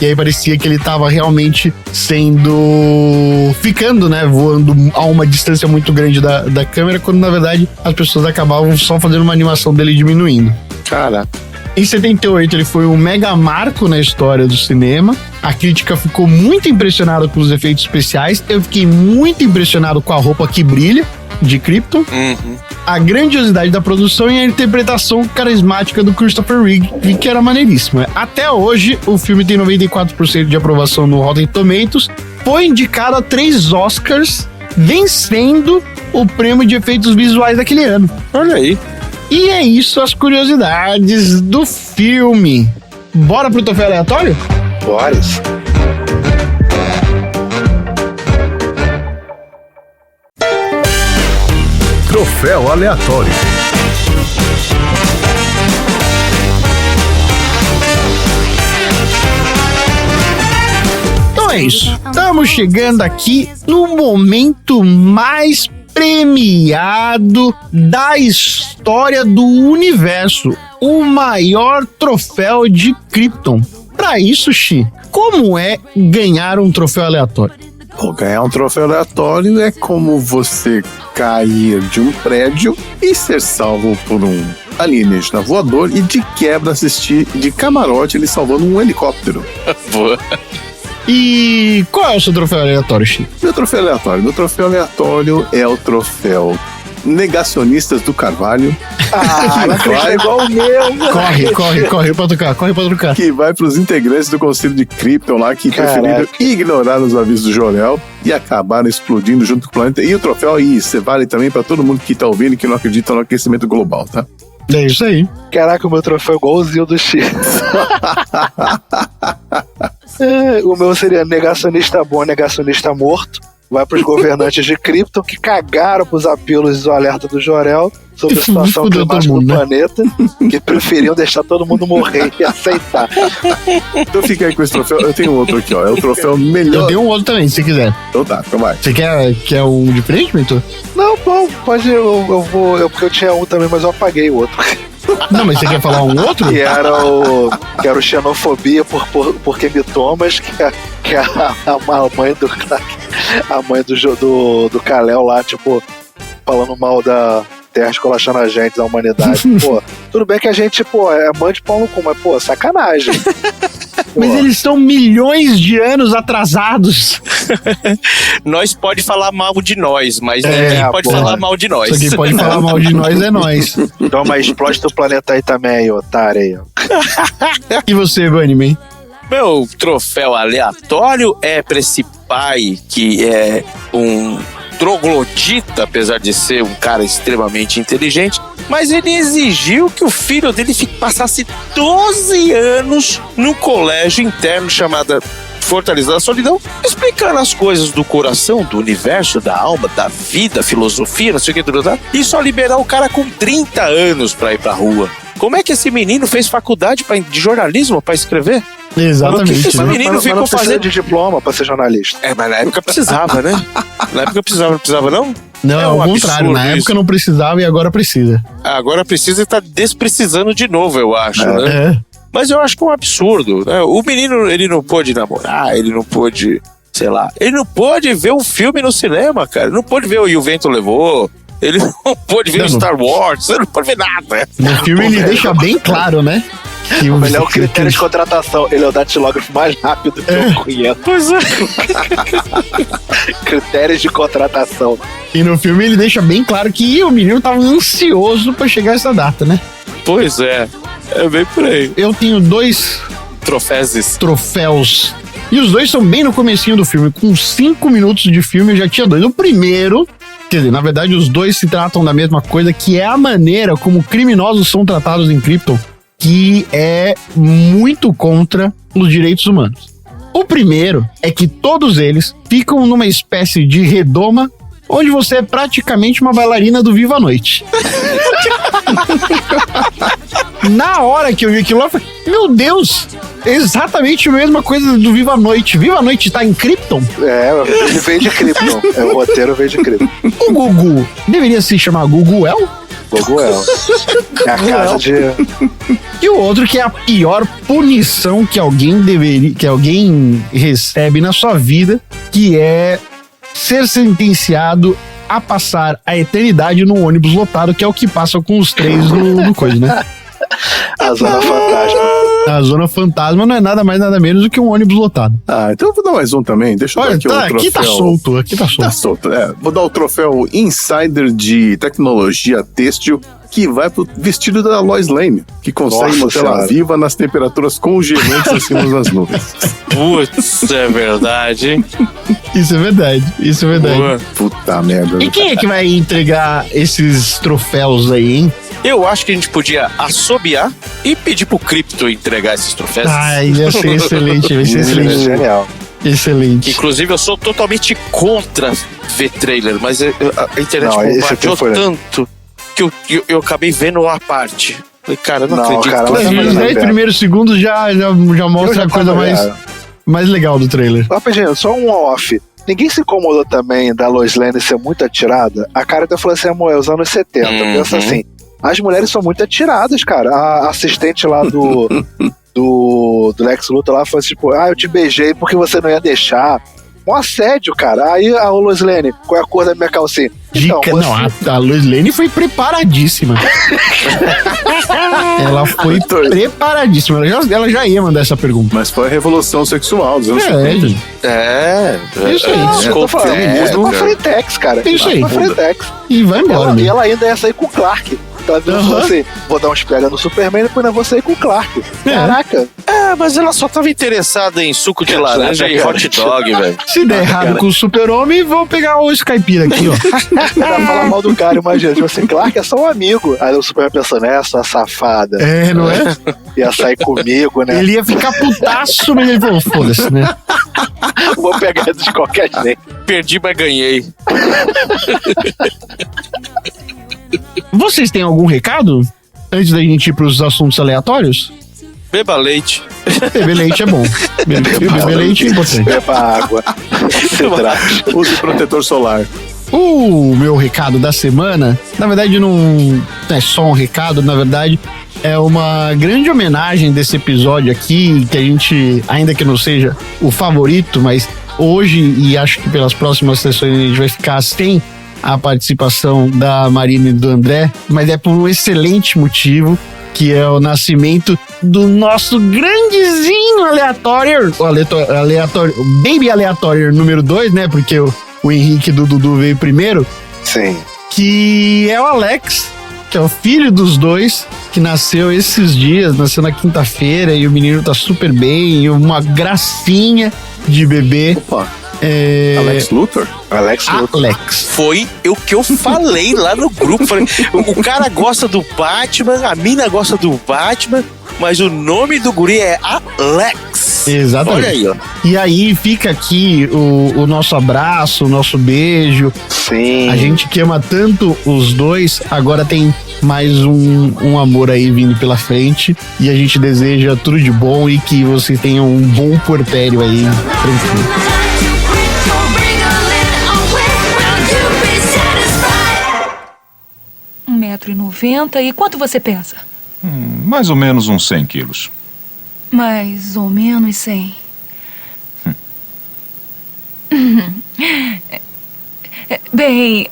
C: e aí parecia que ele tava realmente ficando, né, voando a uma distância muito grande da câmera, quando na verdade as pessoas acabavam só fazendo uma animação dele diminuindo.
A: Caraca.
C: Em 78 ele foi um mega marco na história do cinema. A crítica ficou muito impressionada com os efeitos especiais. Eu fiquei muito impressionado com a roupa que brilha, de Krypton. A grandiosidade da produção e a interpretação carismática do Christopher Reeve, que era maneiríssima. Até hoje, o filme tem 94% de aprovação no Rotten Tomatoes. Foi indicado a 3 Oscars, vencendo o prêmio de efeitos visuais daquele ano.
A: Olha aí.
C: E é isso, as curiosidades do filme. Bora pro troféu aleatório?
B: Bora.
K: Troféu aleatório.
C: Então Então é isso. Estamos chegando aqui no momento mais premiado da história do universo. O maior troféu de Krypton. Pra isso, Xi, como é ganhar um troféu aleatório?
D: Bom, ganhar um troféu aleatório é como você cair de um prédio e ser salvo por um alienígena voador e de quebra assistir de camarote ele salvando um helicóptero.
A: Boa.
C: E qual é o seu troféu aleatório, Chico?
D: Meu troféu aleatório é o troféu Negacionistas do Carvalho.
B: É igual o meu.
C: Corre pra trocar.
D: Que vai pros integrantes do Conselho de Krypton lá que preferiram ignorar os avisos do Jor-El e acabaram explodindo junto com o planeta. E o troféu aí, você vale também pra todo mundo que tá ouvindo e que não acredita no aquecimento global, tá?
C: É isso aí.
B: Caraca, o meu troféu é igualzinho do X. O meu seria negacionista bom, negacionista morto. Vai pros governantes de Krypton que cagaram pros apelos do alerta do Jor-El sobre a situação climática do planeta, que preferiam deixar todo mundo morrer e aceitar.
D: Então fica aí com esse troféu. Eu tenho outro aqui, ó. É o troféu melhor.
C: Eu tenho um outro também, se você quiser.
D: Então tá, então vai.
C: Você quer um diferente, Mentor?
B: Não, bom, pode. Eu vou. Porque eu tinha um também, mas eu apaguei o outro.
C: Não, mas você quer falar um outro?
B: Que era o xenofobia porque me tomas, que é a mãe do Clark, a mãe do Kal-El lá, tipo, falando mal da Terra, esculachando a gente, da humanidade. Pô, tudo bem que a gente, pô, é mãe de pau no cu, mas, pô, sacanagem.
C: Mas eles estão milhões de anos atrasados.
A: Nós pode falar mal de nós, mas ninguém pode falar mal de nós.
C: Só quem pode falar mal de nós é nós.
B: Então, mas explode teu planeta aí também, aí, otário aí, ó.
C: E você, Bunnyman?
A: Meu troféu aleatório é pra esse pai que é um troglodita, apesar de ser um cara extremamente inteligente, mas ele exigiu que o filho dele passasse 12 anos no colégio interno chamado Fortaleza da Solidão, explicando as coisas do coração, do universo, da alma, da vida, filosofia, não sei o que, tudo, e só liberar o cara com 30 anos pra ir pra rua. Como é que esse menino fez faculdade de jornalismo pra escrever?
C: Exatamente.
A: Esse menino ficou fazendo
B: de diploma pra ser jornalista.
A: Mas na época precisava, né? Na época precisava, não precisava, não?
C: Não, ao contrário, na época não precisava e agora precisa.
A: Agora precisa e tá desprecisando de novo, eu acho, né? Mas eu acho que é um absurdo, né? O menino, ele não pôde namorar, ele não pôde, sei lá, ele não pôde ver um filme no cinema, cara. Ele não pôde ver o E o Vento Levou. Ele não pode ver Star Wars, ele não pode ver nada.
C: No filme ele deixa bem claro, né?
B: Ele é o critério de contratação. Ele é o datilógrafo mais rápido que eu conheço.
A: Pois é.
B: Critérios de contratação.
C: E no filme ele deixa bem claro que o menino tava ansioso pra chegar a essa data, né?
A: Pois é. É bem por aí.
C: Eu tenho 2 troféus. E os 2 são bem no comecinho do filme. Com 5 minutos de filme eu já tinha 2. O primeiro... Quer dizer, na verdade, os 2 se tratam da mesma coisa, que é a maneira como criminosos são tratados em Krypton, que é muito contra os direitos humanos. O primeiro é que todos eles ficam numa espécie de redoma, onde você é praticamente uma bailarina do Viva a Noite. Na hora que eu vi aquilo, eu falei, meu Deus, exatamente a mesma coisa do Viva a Noite. Viva a Noite tá em Krypton?
B: Ele veio de Krypton. O roteiro veio de Krypton.
C: O Gugu deveria se chamar Guguel?
B: Guguel. É a casa de...
C: E o outro que é a pior punição que alguém recebe na sua vida, que é ser sentenciado a passar a eternidade num ônibus lotado, que é o que passa com os 3 no coisa, né?
B: A Zona Fantasma.
C: A Zona Fantasma não é nada mais, nada menos do que um ônibus lotado.
D: Então eu vou dar mais um também. Deixa eu dar aqui o troféu.
C: Aqui tá solto.
D: Vou dar o troféu Insider de Tecnologia Têxtil, que vai pro vestido da Lois Lane, que consegue mantê-la viva nas temperaturas congelantes acima das nuvens.
A: Putz, é verdade, hein?
C: Isso é verdade.
A: Boa.
D: Puta merda.
C: E quem é que vai entregar esses troféus aí, hein?
A: Eu acho que a gente podia assobiar e pedir pro Krypton entregar esses troféus.
C: Ia ser excelente, vai ser excelente.
B: Genial.
C: Excelente.
A: Inclusive, eu sou totalmente contra ver trailer, mas a internet bombardeou tanto que eu acabei vendo a parte. Falei, cara, não acredito.
C: Cara, os 10 primeiros segundos já mostra a coisa mais legal do trailer.
B: Rapidinho, só um off. Ninguém se incomodou também da Lois Lane ser muito atirada? A cara até falou assim, amor, é os anos 70. Pensa assim, as mulheres são muito atiradas, cara. A assistente lá do Lex Luthor lá falou assim, tipo, eu te beijei porque você não ia deixar. Um assédio, cara. Aí a Lois Lane, qual é a cor da minha calcinha? Então,
C: Dica, não, a Lois Lane foi preparadíssima. Ela foi preparadíssima. Ela já ia mandar essa pergunta.
D: Mas foi a revolução sexual dos anos 70.
C: Gente.
B: Isso aí. Eu tô falando, com a Freitex, cara.
C: Isso aí.
B: Com a Freitex.
C: E vai embora.
B: E ela ainda ia sair com o Clark. Ela falou assim, vou dar uns pega no Superman e depois ainda vou sair com o Clark. Caraca.
A: Mas ela só tava interessada em suco de laranja e hot dog, velho.
C: Se der errado com o Super-Homem, vou pegar o Skypira aqui, ó.
B: Ela fala mal do cara, imagina. Tipo assim, Clark é só um amigo. Aí o Superman pensando, essa safada.
C: Não é?
B: Ia sair comigo, né?
C: Ele ia ficar putaço, mas ele falou, foda-se, né?
B: Vou pegar de qualquer jeito.
A: Perdi, mas ganhei.
C: Vocês têm algum recado? Antes da gente ir pros assuntos aleatórios?
A: Beba leite.
C: Beber leite é bom. Beber leite é importante.
B: Beba água.
D: Use protetor solar.
C: O meu recado da semana, na verdade não é só um recado, na verdade é uma grande homenagem desse episódio aqui, que a gente, ainda que não seja o favorito, mas hoje e acho que pelas próximas sessões a gente vai ficar sem a participação da Marina e do André, mas é por um excelente motivo, que é o nascimento do nosso grandezinho aleatório, Baby Aleatório número 2, né? Porque o Henrique do Dudu veio primeiro.
B: Sim.
C: Que é o Alex, que é o filho dos dois, que nasceu esses dias, nasceu na quinta-feira, e o menino tá super bem, e uma gracinha de bebê.
D: Opa. Alex Luthor?
B: Alex.
A: Foi o que eu falei lá no grupo. Falei, o cara gosta do Batman, a mina gosta do Batman, mas o nome do guri é Alex.
C: Exatamente.
A: Olha aí, ó.
C: E aí fica aqui o nosso abraço, o nosso beijo.
B: Sim.
C: A gente que ama tanto os dois, agora tem mais um amor aí vindo pela frente. E a gente deseja tudo de bom e que vocês tenham um bom puerpério aí. Tranquilo.
L: 1,90 m. E quanto você pesa?
M: Mais ou menos uns 100 quilos.
L: Mais ou menos 100. Bem,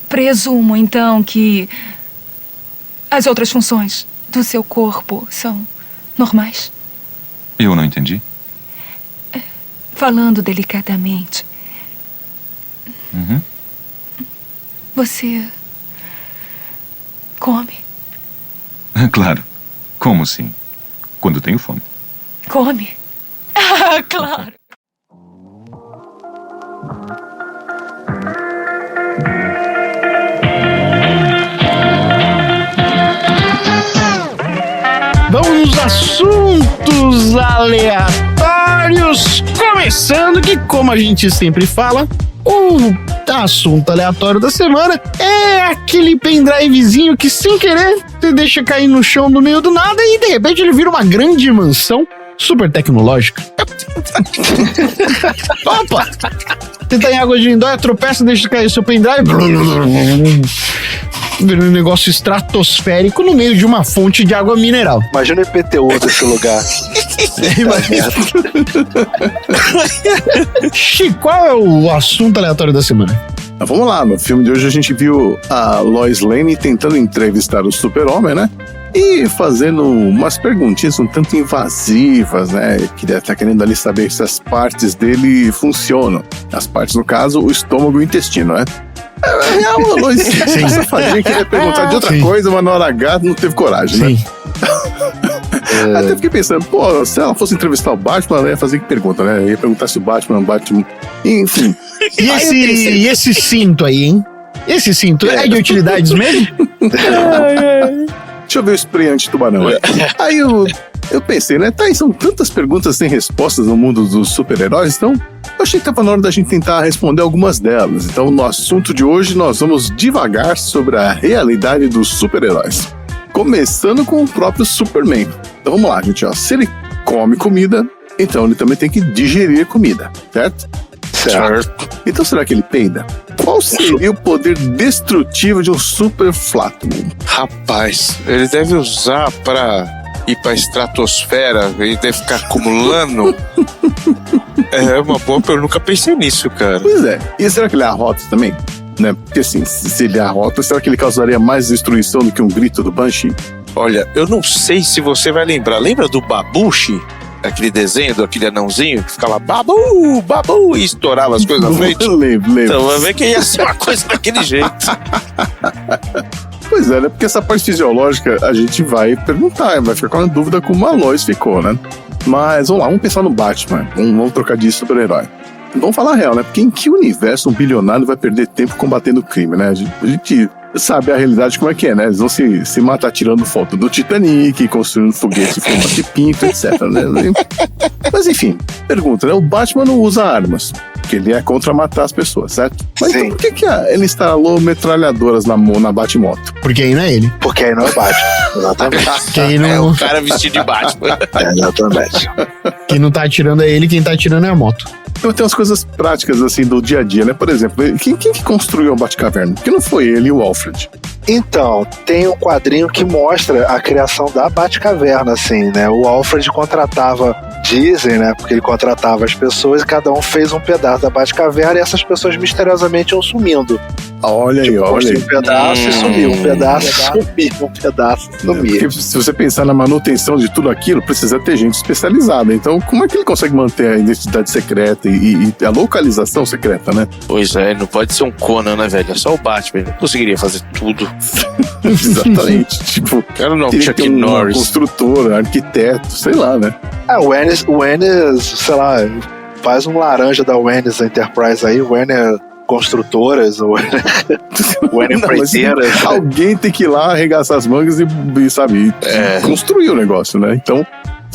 L: presumo então que as outras funções do seu corpo são normais?
M: Eu não entendi.
L: Falando delicadamente. Você come?
M: Claro. Como sim? Quando tenho fome.
L: Come? Ah, claro.
C: Vamos aos assuntos aleatórios. Começando que, como a gente sempre fala, o assunto aleatório da semana é aquele pendrivezinho que, sem querer, você deixa cair no chão no meio do nada e, de repente, ele vira uma grande mansão super tecnológica. Opa! Você tá em água de lindóia, tropeça, deixa cair seu pendrive. Vira um negócio estratosférico no meio de uma fonte de água mineral.
B: Imagina o IPTU desse lugar.
C: Chico, qual é o assunto aleatório da semana?
D: Vamos lá, no filme de hoje a gente viu a Lois Lane tentando entrevistar o Super-Homem, né? E fazendo umas perguntinhas um tanto invasivas, né? Que tá querendo ali saber se as partes dele funcionam. As partes, no caso, o estômago e o intestino, né? A Lois safadinha queria perguntar de outra coisa, mas na hora H não teve coragem, né? Até fiquei pensando, pô, se ela fosse entrevistar o Batman, ela ia fazer que pergunta, né? Ia perguntar se o Batman, enfim.
C: E esse cinto aí, hein? Esse cinto é de utilidades mesmo?
D: Deixa eu ver o spray anti-tubarão. Aí eu pensei, né? Tá aí, são tantas perguntas sem respostas no mundo dos super-heróis, então eu achei que tava na hora da gente tentar responder algumas delas. Então, no assunto de hoje, nós vamos divagar sobre a realidade dos super-heróis. Começando com o próprio Superman. Então vamos lá, gente, ó. Se ele come comida, Então ele também tem que digerir comida, certo?
B: Certo.
D: Então será que ele peida? Qual seria o poder destrutivo de um super flátulo?
A: Rapaz, ele deve usar pra ir pra estratosfera, ele deve ficar acumulando. É uma boa, eu nunca pensei nisso, cara.
D: Pois é. E será que ele arrota também? Né? Porque assim, se ele arrota, será que ele causaria mais destruição do que um grito do Banshee?
A: Olha, eu não sei se você vai lembrar. Lembra do Babushi? Aquele desenho do aquele anãozinho que ficava babu, babu e estourava as coisas na frente?
D: Lembro.
A: Então vai ver que ia ser uma coisa daquele jeito.
D: Pois é, né? Porque essa parte fisiológica a gente vai perguntar, vai ficar com a dúvida como a Lois ficou, né? Mas vamos lá, vamos pensar no Batman. Vamos trocar de super-herói. Vamos falar a real, né? Porque em que universo um bilionário vai perder tempo combatendo o crime, né? A gente sabe a realidade como é que é, né? Eles vão se matar tirando foto do Titanic, construindo foguete com bate-pinto, etc, né? Mas enfim, pergunta, né? O Batman não usa armas, porque ele é contra matar as pessoas, certo? Mas então por que ele instalou metralhadoras na Batmoto?
C: Porque aí não é ele.
B: Porque aí não é Batman. Exatamente.
C: Quem não...
A: É o cara vestido de Batman.
B: Exatamente.
C: Quem não tá atirando é ele, quem tá atirando é a moto.
D: Então tem umas coisas práticas assim do dia a dia, né? Por exemplo, quem que construiu a Batcaverna? Porque não foi ele e o Alfred.
B: Então, tem um quadrinho que mostra a criação da Batcaverna, assim, né? O Alfred contratava, dizem, né? Porque ele contratava as pessoas e cada um fez um pedaço da Batcaverna e essas pessoas misteriosamente iam sumindo.
D: Olha aí, olha aí.
B: Um pedaço e sumiu, um pedaço sumiu, um pedaço sumiu.
D: Porque se você pensar na manutenção de tudo aquilo, precisa ter gente especializada. Então, como é que ele consegue manter a identidade secreta e a localização secreta, né?
A: Pois é, não pode ser um Conan, né, velho? É só o Batman, ele não conseguiria fazer tudo.
D: Exatamente. Tipo,
A: cara, não,
D: teria
A: Chuck
D: que ter
A: Norris.
D: Construtor, arquiteto, sei lá, né?
B: O Ennis, sei lá, faz um laranja da Ennis Enterprise aí, o Ennis Construtoras, o Ennis Empreiteiras.
D: Alguém tem que ir lá arregaçar as mangas e sabe, construir o negócio, né? Então,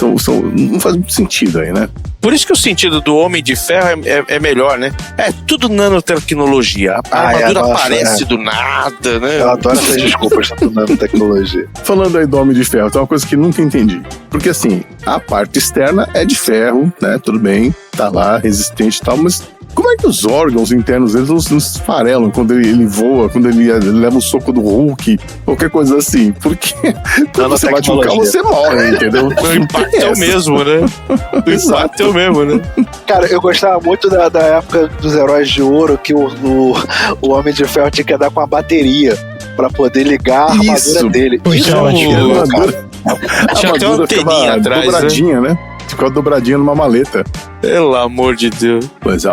D: não faz muito sentido aí, né?
A: Por isso que o sentido do Homem de Ferro é melhor, né? É tudo nanotecnologia. A armadura aparece do nada, né?
B: Eu adoro essas desculpas da nanotecnologia.
D: Falando aí do Homem de Ferro, tem uma coisa que nunca entendi. Porque assim, a parte externa é de ferro, né? Tudo bem, tá lá, resistente e tal, mas como é que os órgãos internos deles não se esfarelam quando ele voa, quando ele leva um soco do Hulk, qualquer coisa assim? Porque quando você bate um carro, você morre, entendeu?
A: O impacto é o mesmo, né? O impacto é o mesmo, né?
B: Cara, eu gostava muito da época dos Heróis de Ouro, que o Homem de Ferro tinha que andar com a bateria pra poder ligar a armadura dele.
C: Isso é ótimo.
A: Tinha até uma anteninha atrás,
D: dobradinha, né? Ficou dobradinha numa maleta.
A: Pelo amor de Deus.
D: Pois é,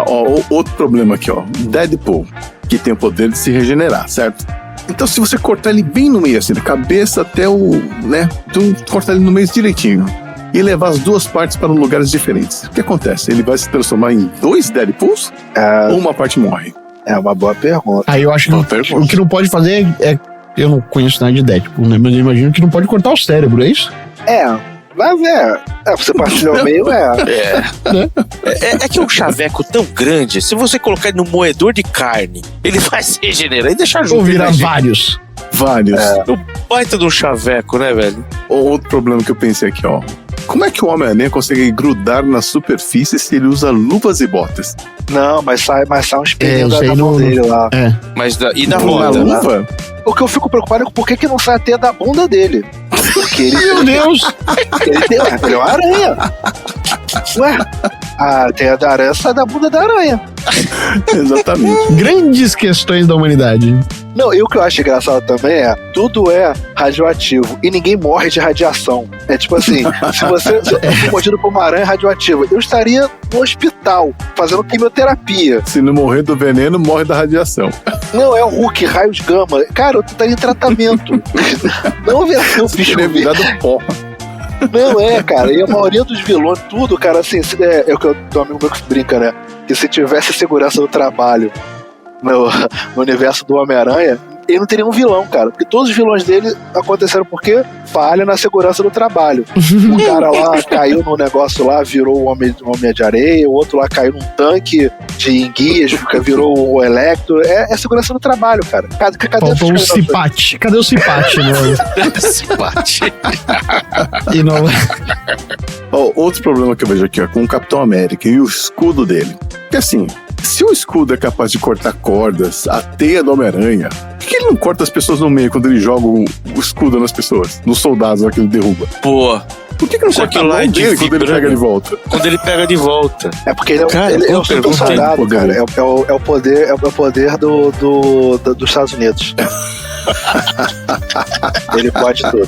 D: outro problema aqui, ó. Deadpool, que tem o poder de se regenerar, certo? Então, se você cortar ele bem no meio, assim, da cabeça até o, né? Então, cortar ele no meio direitinho e levar as duas partes para lugares diferentes. O que acontece? Ele vai se transformar em 2 Deadpools ou uma parte morre?
B: É uma boa pergunta.
C: Aí eu acho que o que não pode fazer é... Eu não conheço nada de Deadpool, né? Mas eu imagino que não pode cortar o cérebro, é isso?
B: Mas você partilhar o meio,
A: É que um chaveco tão grande, se você colocar ele no moedor de carne, ele vai se regenerar e deixar junto.
C: Ou virar vários.
A: O baita de um chaveco, né, velho?
D: Outro problema que eu pensei aqui, ó. Como é que o Homem-Aranha consegue grudar na superfície se ele usa luvas e botas?
B: Não, mas sai um espelho da mão dele lá.
A: Mas e da
D: bunda?
A: luva?
B: O que eu fico preocupado é por que não sai até da bunda dele. Porque ele...
C: Meu Deus!
B: Ele é uma aranha. Ué, a teia da aranha sai da bunda da aranha.
D: Exatamente.
C: Grandes questões da humanidade.
B: Não, e o que eu acho engraçado também é, tudo é radioativo e ninguém morre de radiação. É tipo assim, se você for mordido por uma aranha radioativa, eu estaria no hospital, fazendo quimioterapia.
D: Se não morrer do veneno, morre da radiação.
B: Não, é o Hulk, raios gama. Cara, eu estaria em tratamento. Não versão bicho
D: do pó.
B: Não cara, e a maioria dos vilões, tudo, cara, assim, é o que um amigo meu que brinca, né? Que se tivesse segurança do trabalho no universo do Homem-Aranha, ele não teria um vilão, cara. Porque todos os vilões dele aconteceram porque falha na segurança do trabalho. O cara lá caiu num negócio lá, virou o homem de areia, o outro lá caiu num tanque de enguias, virou o Electro. É segurança do trabalho, cara.
C: Faltou um cipate. Cadê o cipate?
A: Cipate.
C: E não...
D: Outro problema que eu vejo aqui, ó, com o Capitão América e o escudo dele. Porque assim, se o escudo é capaz de cortar cordas, a teia do Homem-Aranha, por que ele não corta as pessoas no meio quando ele joga o escudo nas pessoas? Nos soldados lá que ele derruba?
A: Pô.
D: Por que não corta a mão dele quando ele pega de volta?
A: Quando ele pega de volta.
B: É porque ele é um super soldado, cara. É o poder dos Estados Unidos. Ele pode tudo.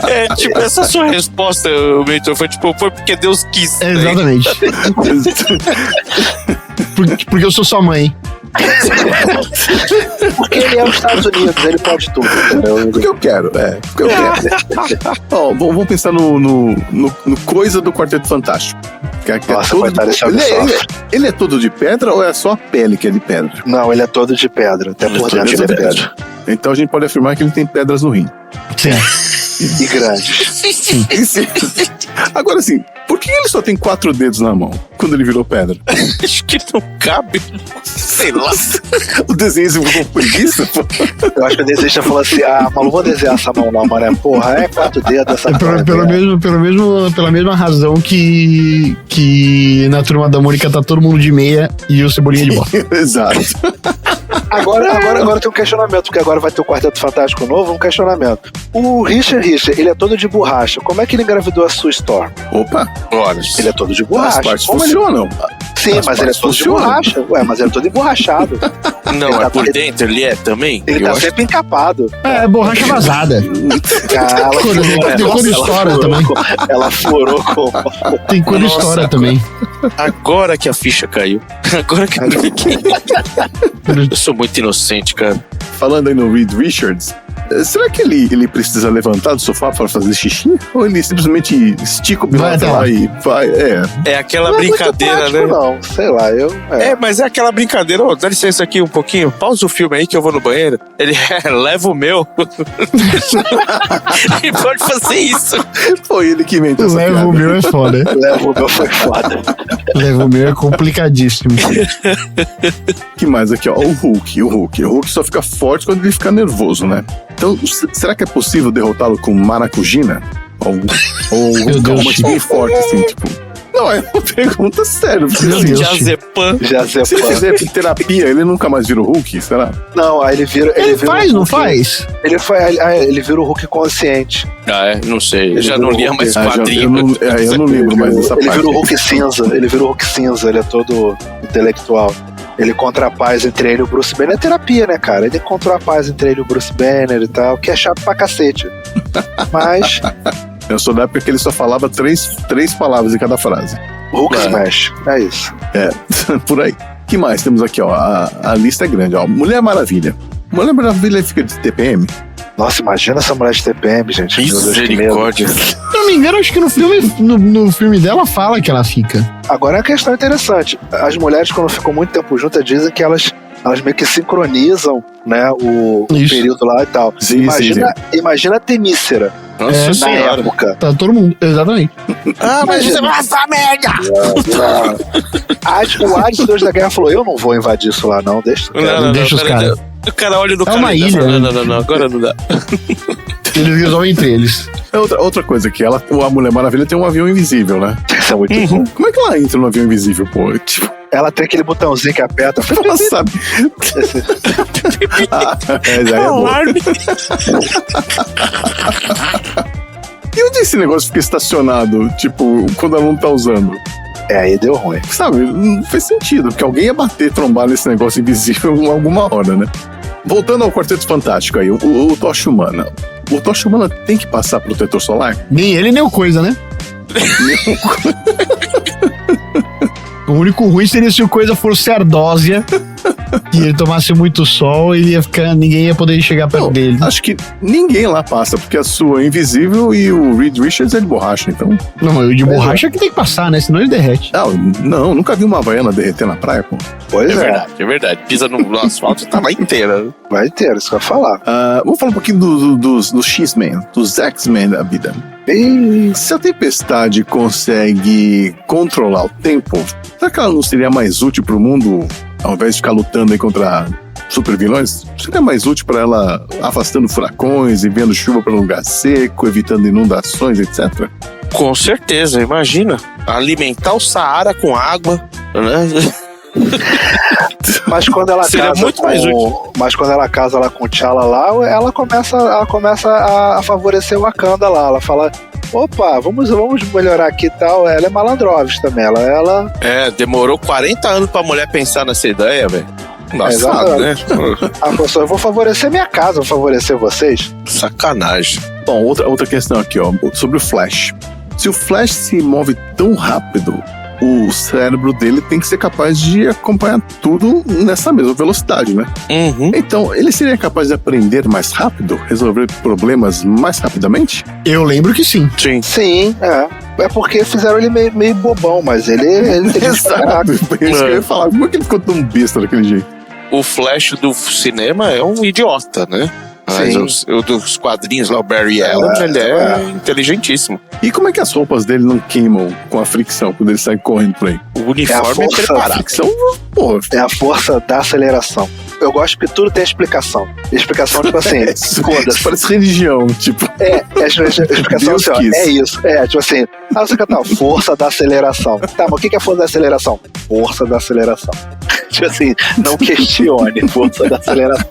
A: É, tipo, essa sua resposta, Heitor, foi porque Deus quis.
C: É, exatamente. Porque eu sou sua mãe.
B: Porque ele é os Estados Unidos, ele pode tudo.
D: Porque eu quero, Porque eu quero. Ó, vamos pensar no coisa do Quarteto Fantástico.
B: Nossa, coitado,
D: ele é todo de pedra ou é só a pele que é de pedra?
B: Não, ele é todo de pedra. Até por dentro ele é pedra.
D: Então a gente pode afirmar que ele tem pedras no rim.
C: Sim.
B: E grandes.
D: Agora assim, por que ele só tem 4 dedos na mão quando ele virou pedra?
A: Acho que não cabe. Sei lá.
D: O desenho ficou preguiça, pô.
B: Eu acho que o desenhista falou assim: mas não vou desenhar essa mão não, mané. Porra, é 4 dedos essa mão.
C: Pela mesma razão que na Turma da Mônica tá todo mundo de meia e o Cebolinha de bola.
D: Exato.
B: Agora tem um questionamento, porque agora vai ter o Quarteto Fantástico novo, um questionamento. O Richard, ele é todo de borracha. Como é que ele engravidou a Sue Storm?
D: Opa!
A: Olha,
B: ele é todo de borracha.
D: As partes funcionam.
B: Sim, mas ele é todo de borracha. Ué, mas ele é todo emborrachado.
A: Não, ele por dentro ele é também?
B: Ele tá sempre encapado.
C: É borracha vazada.
B: Tem
C: quando estoura também.
B: Ela furou com...
C: Tem quando estoura também.
A: Agora que a ficha caiu. Agora que eu sou muito inocente, cara.
D: Falando aí no Reed Richards, será que ele precisa levantar do sofá para fazer xixi? Ou ele simplesmente estica o bilato lá e vai?
A: É aquela brincadeira, né?
B: Não, sei lá,
A: mas é aquela brincadeira. Dá licença aqui um pouquinho, pausa o filme aí que eu vou no banheiro. Ele leva o meu. Ele pode fazer isso.
D: Foi ele que inventou essa
C: piada. Leva o meu é foda.
B: Leva o meu foi foda.
C: Leva o meu é complicadíssimo.
D: Que mais aqui, ó? O Hulk só fica forte quando ele fica nervoso, né? Então, será que é possível derrotá-lo com maracujina? Ou uma bem forte, assim, tipo... Não, é uma pergunta séria.
A: Jazepam.
D: Se ele fizer terapia, ele nunca mais vira o Hulk, será?
B: Não, aí ele vira...
C: Ele faz, não faz?
B: Ele vira o Hulk consciente.
A: Não sei. Eu já não lia mais quadrinhos.
D: Eu não lembro mais dessa parte.
B: Ele vira o Hulk cinza. Ele é todo intelectual. Ele encontra a paz entre ele e o Bruce Banner. É terapia, né, cara? Ele encontrou a paz entre ele e o Bruce Banner e tal, que é chato pra cacete. Mas...
D: Eu sou da época que ele só falava três palavras em cada frase.
B: Hulk Smash. É isso.
D: Por aí. O que mais temos aqui, ó? A lista é grande, ó. Mulher Maravilha. Mulher Maravilha fica de TPM?
B: Nossa, imagina essa mulher de TPM, gente.
A: Misericórdia.
C: Se não me engano, acho que no filme dela fala que ela fica.
B: Agora é uma questão interessante. As mulheres, quando ficam muito tempo juntas, dizem que elas meio que sincronizam, né, o período lá e tal.
D: Sim,
B: imagina a Temícera.
A: Nossa
B: na época.
C: Tá todo mundo, exatamente.
A: Mas você vai essa merda!
B: O Hades, Deus da Guerra, falou: eu não vou invadir isso lá, não. Deixa
C: os caras.
A: O cara olha no cara.
C: É uma ilha.
A: Não, agora não dá.
C: Eles resolvem entre eles.
D: Outra coisa que a Mulher Maravilha tem um avião invisível, né?
B: Isso é muito bom.
D: Como é que ela entra no avião invisível, pô? Tipo...
B: Ela tem aquele botãozinho que aperta.
D: Ela sabe.
A: Alarme.
D: E onde esse negócio fica estacionado, tipo, quando ela não tá usando?
B: Aí deu ruim.
D: Sabe, não fez sentido, porque alguém ia trombar nesse negócio invisível alguma hora, né? Voltando ao Quarteto Fantástico aí, o Tocha Humana. O Tocha Humana tem que passar protetor solar?
C: Nem ele, nem o Coisa, né? O único ruim seria se o Coisa fosse ardósia e ele tomasse muito sol e ninguém ia poder chegar perto dele.
D: Acho que ninguém lá passa, porque a sua é invisível e o Reed Richards é de borracha, então...
C: Não, o de borracha é que tem que passar, né? Senão ele derrete.
D: Não, nunca vi uma havaiana derreter na praia, pô.
B: Pois
A: é verdade. Pisa no asfalto e tá lá inteira.
B: Vai inteira, isso que eu ia falar.
D: Vamos falar um pouquinho dos X-Men, dos X-Men da vida. Se a Tempestade consegue controlar o tempo, será que ela não seria mais útil pro mundo, ao invés de ficar lutando aí contra super vilões? Seria mais útil para ela afastando furacões, enviando chuva para lugar seco, evitando inundações, etc?
A: Com certeza, imagina. Alimentar o Saara com água, né?
B: Mas quando ela
A: seria
B: casa
A: muito mais útil.
B: Mas quando ela casa lá com o T'Challa lá, ela começa a favorecer o Wakanda lá. Ela fala: opa, vamos melhorar aqui e tal. Ela é malandrovs também. Ela...
A: demorou 40 anos pra mulher pensar nessa ideia, velho. Engraçado, né?
B: A pessoa: eu vou favorecer minha casa, vou favorecer vocês.
A: Sacanagem.
D: Bom, outra questão aqui, ó, sobre o Flash. Se o Flash se move tão rápido, o cérebro dele tem que ser capaz de acompanhar tudo nessa mesma velocidade, né?
A: Uhum.
D: Então, ele seria capaz de aprender mais rápido? Resolver problemas mais rapidamente?
C: Eu lembro que sim.
B: Sim, é porque fizeram ele meio bobão, mas ele
D: Exato, foi isso que eu ia falar. Como é que ele ficou tão besta daquele jeito?
A: O Flash do cinema é um idiota, né? Mas o dos quadrinhos lá, o Barry Allen, ele é inteligentíssimo.
D: E como é que as roupas dele não queimam com a fricção quando ele sai correndo por aí?
A: O uniforme é preparado.
D: Fricção, porra.
B: É a força da aceleração. Eu gosto que tudo tem explicação. Explicação, tipo assim, foda-se.
D: Parece religião, tipo.
B: A explicação assim, ó, é isso. Tipo assim, você canta força da aceleração. Tá, mas o que é força da aceleração? Força da aceleração. Tipo assim, não questione força da aceleração.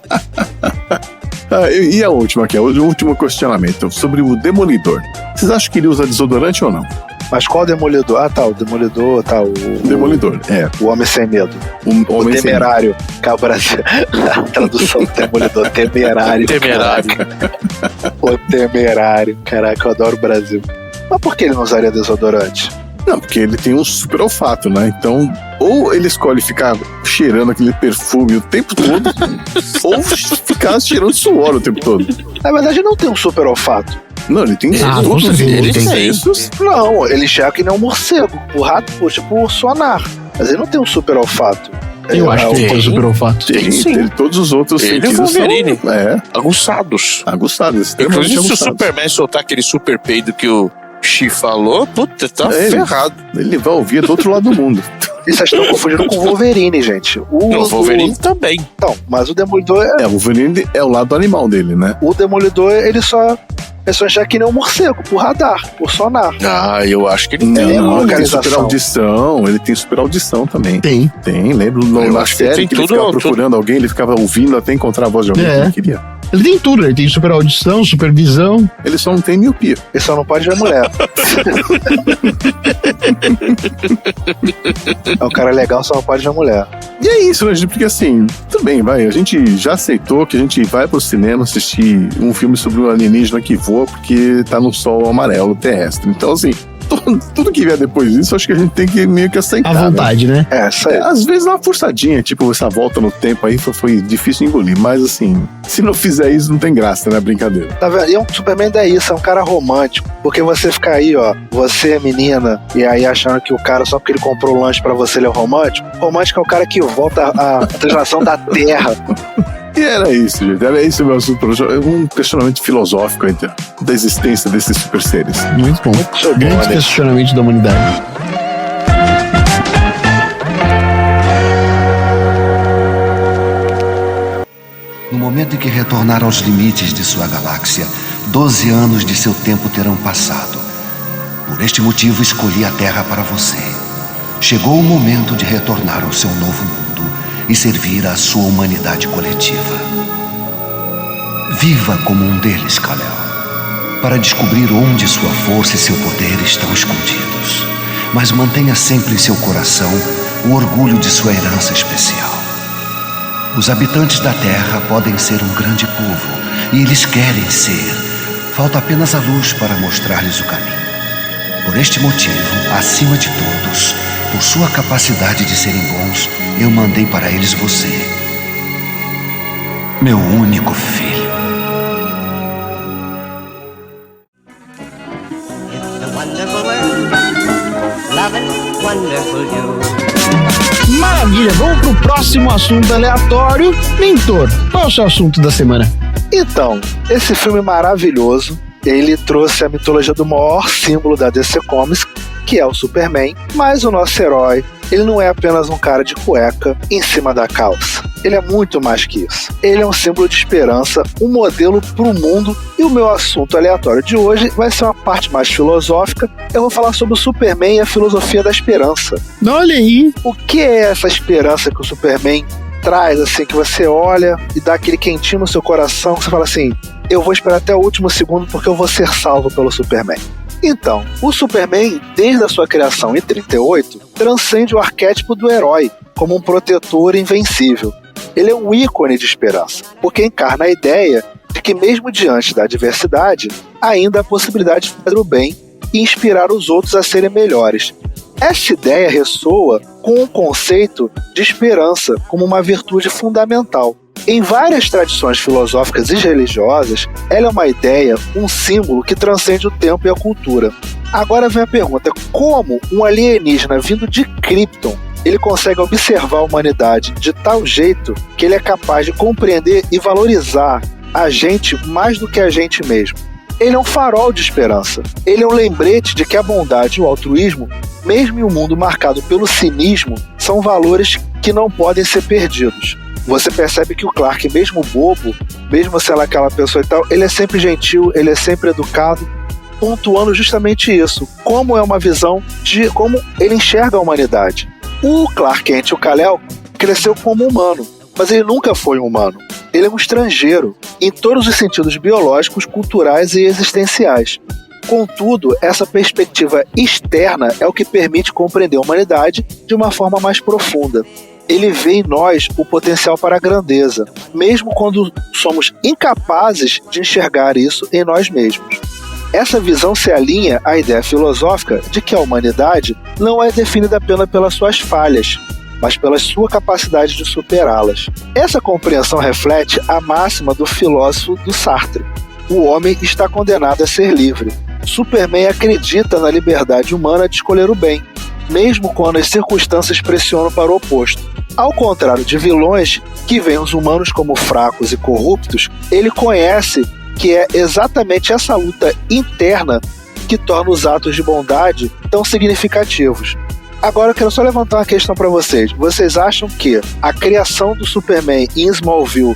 D: E a última aqui, o último questionamento sobre o Demolidor. Vocês acham que ele usa desodorante ou não?
B: Mas qual Demolidor? Ah, tá, o Demolidor, tá, o
D: Demolidor,
B: o Homem Sem Medo.
D: O
B: Temerário, que é o Brasil. A tradução do Demolidor, Temerário. O Temerário. Caraca, eu adoro o Brasil. Mas por que ele não usaria desodorante?
D: Não, porque ele tem um super olfato, né? Então, ou ele escolhe ficar cheirando aquele perfume o tempo todo, ou ficar cheirando suor o tempo todo.
B: Na verdade, não tem um super olfato.
D: Não, ele tem todos esses.
B: Não, ele cheira que nem um morcego, o rato, tipo o sonar. Mas ele não tem um super olfato.
C: Eu acho que ele tem super olfato.
D: Tem todos os outros
A: ele
D: sentidos
A: são
D: aguçados.
A: Inclusive, se o Superman soltar aquele super peido que o Xi falou, puta, tá ferrado.
D: Ele vai ouvir do outro lado do mundo.
B: E vocês estão confundindo com o Wolverine, gente.
A: O Wolverine também.
B: Então, mas o Demolidor
D: o Wolverine é o lado animal dele, né?
B: O Demolidor, ele só enxerga que nem um morcego, por radar, por sonar.
A: Ah, eu acho que ele
D: tem. Não, ele tem super audição, ele tem super audição também.
C: Tem,
D: lembro na série que ele ficava procurando alguém, ele ficava ouvindo até encontrar a voz de alguém que ele queria.
C: Ele tem tudo, ele tem super audição, super visão.
D: Ele só não tem miopia.
B: Ele só não pode ver mulher. É um cara legal, só não pode ver mulher.
D: E é isso, né, gente? Porque assim, tudo bem, a gente já aceitou que a gente vai pro cinema assistir um filme sobre um alienígena que voa porque tá no sol amarelo terrestre. Então, assim, tudo que vier depois disso, acho que a gente tem que meio que aceitar.
C: À vontade, né?
B: Isso aí.
D: Às vezes dá uma forçadinha, tipo, essa volta no tempo aí foi difícil engolir, mas assim, se não fizer isso, não tem graça, né? Brincadeira.
B: Tá vendo? E um Superman é isso, é um cara romântico. Porque você fica aí, ó, você é menina, e aí achando que o cara, só porque ele comprou o lanche pra você, ele é romântico. Romântico é o cara que volta à translação da Terra.
D: E era isso, gente. Era isso meu assunto. Um questionamento filosófico ainda da existência desses super seres.
C: Muito bom. Grande questionamento da humanidade.
J: No momento em que retornar aos limites de sua galáxia, 12 anos de seu tempo terão passado. Por este motivo, escolhi a Terra para você. Chegou o momento de retornar ao seu novo mundo e servir à sua humanidade coletiva. Viva como um deles, Kal-El, para descobrir onde sua força e seu poder estão escondidos. Mas mantenha sempre em seu coração o orgulho de sua herança especial. Os habitantes da Terra podem ser um grande povo, e eles querem ser. Falta apenas a luz para mostrar-lhes o caminho. Por este motivo, acima de todos, por sua capacidade de serem bons, eu mandei para eles você, meu único filho.
C: Maravilha, vamos pro próximo assunto aleatório. Mentor, qual é o seu assunto da semana?
B: Então, esse filme maravilhoso, ele trouxe a mitologia do maior símbolo da DC Comics, que é o Superman, mas o nosso herói, ele não é apenas um cara de cueca em cima da calça. Ele é muito mais que isso. Ele é um símbolo de esperança, um modelo pro mundo, e o meu assunto aleatório de hoje vai ser uma parte mais filosófica. Eu vou falar sobre o Superman e a filosofia da esperança.
C: Olha aí!
B: O que é essa esperança que o Superman traz, assim, que você olha e dá aquele quentinho no seu coração, que você fala assim, eu vou esperar até o último segundo porque eu vou ser salvo pelo Superman. Então, o Superman, desde a sua criação em 38, transcende o arquétipo do herói como um protetor invencível. Ele é um ícone de esperança, porque encarna a ideia de que mesmo diante da adversidade, ainda há a possibilidade de fazer o bem e inspirar os outros a serem melhores. Essa ideia ressoa com o conceito de esperança como uma virtude fundamental. Em várias tradições filosóficas e religiosas, ela é uma ideia, um símbolo que transcende o tempo e a cultura. Agora vem a pergunta, como um alienígena vindo de Krypton, ele consegue observar a humanidade de tal jeito que ele é capaz de compreender e valorizar a gente mais do que a gente mesmo? Ele é um farol de esperança. Ele é um lembrete de que a bondade e o altruísmo, mesmo em um mundo marcado pelo cinismo, são valores que não podem ser perdidos. Você percebe que o Clark, mesmo bobo, mesmo sendo aquela pessoa e tal, ele é sempre gentil, ele é sempre educado, pontuando justamente isso. Como é uma visão de como ele enxerga a humanidade. O Clark Kent, o Kal-El, cresceu como humano, mas ele nunca foi um humano. Ele é um estrangeiro, em todos os sentidos biológicos, culturais e existenciais. Contudo, essa perspectiva externa é o que permite compreender a humanidade de uma forma mais profunda. Ele vê em nós o potencial para a grandeza, mesmo quando somos incapazes de enxergar isso em nós mesmos. Essa visão se alinha à ideia filosófica de que a humanidade não é definida apenas pelas suas falhas, mas pela sua capacidade de superá-las. Essa compreensão reflete a máxima do filósofo do Sartre: o homem está condenado a ser livre. Superman acredita na liberdade humana de escolher o bem, mesmo quando as circunstâncias pressionam para o oposto. Ao contrário de vilões que veem os humanos como fracos e corruptos, ele conhece que é exatamente essa luta interna que torna os atos de bondade tão significativos. Agora eu quero só levantar uma questão para vocês. Vocês acham que a criação do Superman em Smallville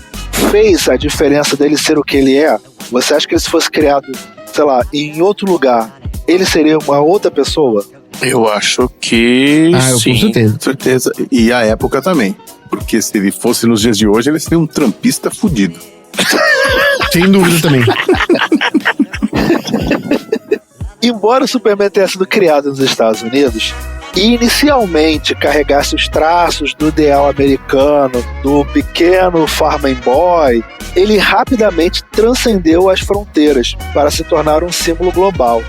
B: fez a diferença dele ser o que ele é? Você acha que ele, se fosse criado, sei lá, em outro lugar, ele seria uma outra pessoa?
A: Eu acho que sim.
D: Com certeza. E a época também. Porque se ele fosse nos dias de hoje, ele seria um trampista fudido.
C: Sem dúvida também.
B: Embora o Superman tenha sido criado nos Estados Unidos e inicialmente carregasse os traços do ideal americano, do pequeno farm boy, ele rapidamente transcendeu as fronteiras para se tornar um símbolo global.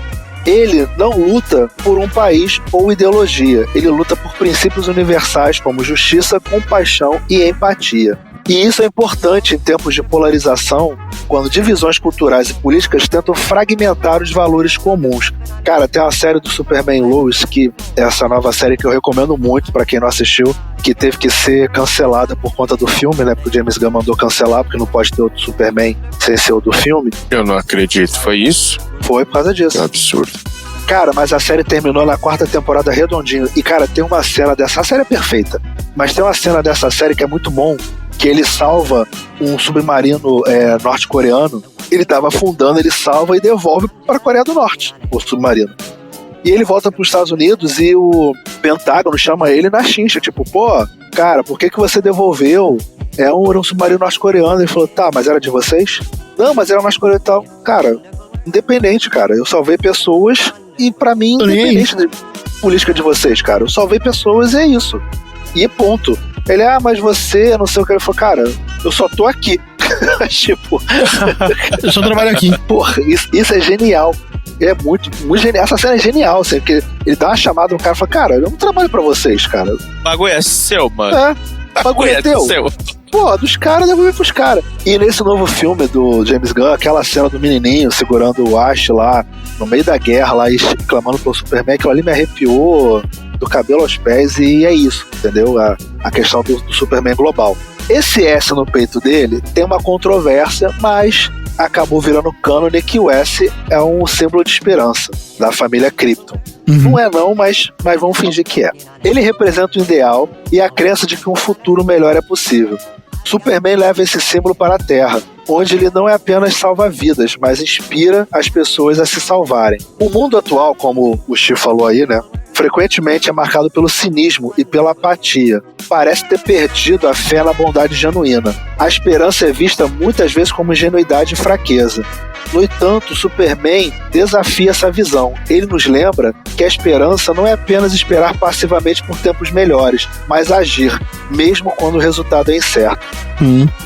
B: Ele não luta por um país ou ideologia, ele luta por princípios universais como justiça, compaixão e empatia. E isso é importante em tempos de polarização, quando divisões culturais e políticas tentam fragmentar os valores comuns. Cara, tem uma série do Superman Lois, que é essa nova série que eu recomendo muito pra quem não assistiu, que teve que ser cancelada por conta do filme, né? Porque o James Gunn mandou cancelar, porque não pode ter outro Superman sem ser o do filme.
A: Eu não acredito, foi isso?
B: Foi por causa disso.
A: É absurdo.
B: Cara, mas a série terminou na 4ª temporada redondinho. E, cara, tem uma cena dessa... A série é perfeita. Mas tem uma cena dessa série que é muito bom, que ele salva um submarino norte-coreano. Ele tava afundando, ele salva e devolve para a Coreia do Norte, o submarino. E ele volta para os Estados Unidos e o Pentágono chama ele na chincha. Tipo, pô, cara, por que você devolveu? Era um submarino norte-coreano. Ele falou, tá, mas era de vocês? Não, mas era norte-coreano e tal. Cara, independente, cara. Eu salvei pessoas e pra mim, independente da política de vocês, cara. Eu salvei pessoas e é isso. E ponto. Ele, mas você, não sei o que. Ele falou, cara, eu só tô aqui. Tipo...
C: eu só trabalho aqui.
B: Porra, isso é genial. É muito, muito genial. Essa cena é genial, assim, porque ele dá uma chamada no cara e fala, cara, eu não trabalho pra vocês, cara.
A: O bagulho é seu, mano.
B: O bagulho é teu.
A: Seu.
B: Pô, dos caras, devolver pros caras. E nesse novo filme do James Gunn, aquela cena do menininho segurando o Ash lá, no meio da guerra, lá, e clamando pelo Superman, aquilo ali me arrepiou do cabelo aos pés, e é isso, entendeu? A questão do Superman global. Esse S no peito dele tem uma controvérsia, mas acabou virando cânone que o S é um símbolo de esperança da família Krypton. Não é não, mas vamos fingir que é. Ele representa o ideal e a crença de que um futuro melhor é possível. Superman leva esse símbolo para a Terra, onde ele não é apenas salva vidas, mas inspira as pessoas a se salvarem. O mundo atual, como o Chico falou aí, né, frequentemente é marcado pelo cinismo e pela apatia. Parece ter perdido a fé na bondade genuína. A esperança é vista muitas vezes como ingenuidade e fraqueza. No entanto, Superman desafia essa visão. Ele nos lembra que a esperança não é apenas esperar passivamente por tempos melhores, mas agir, mesmo quando o resultado é incerto.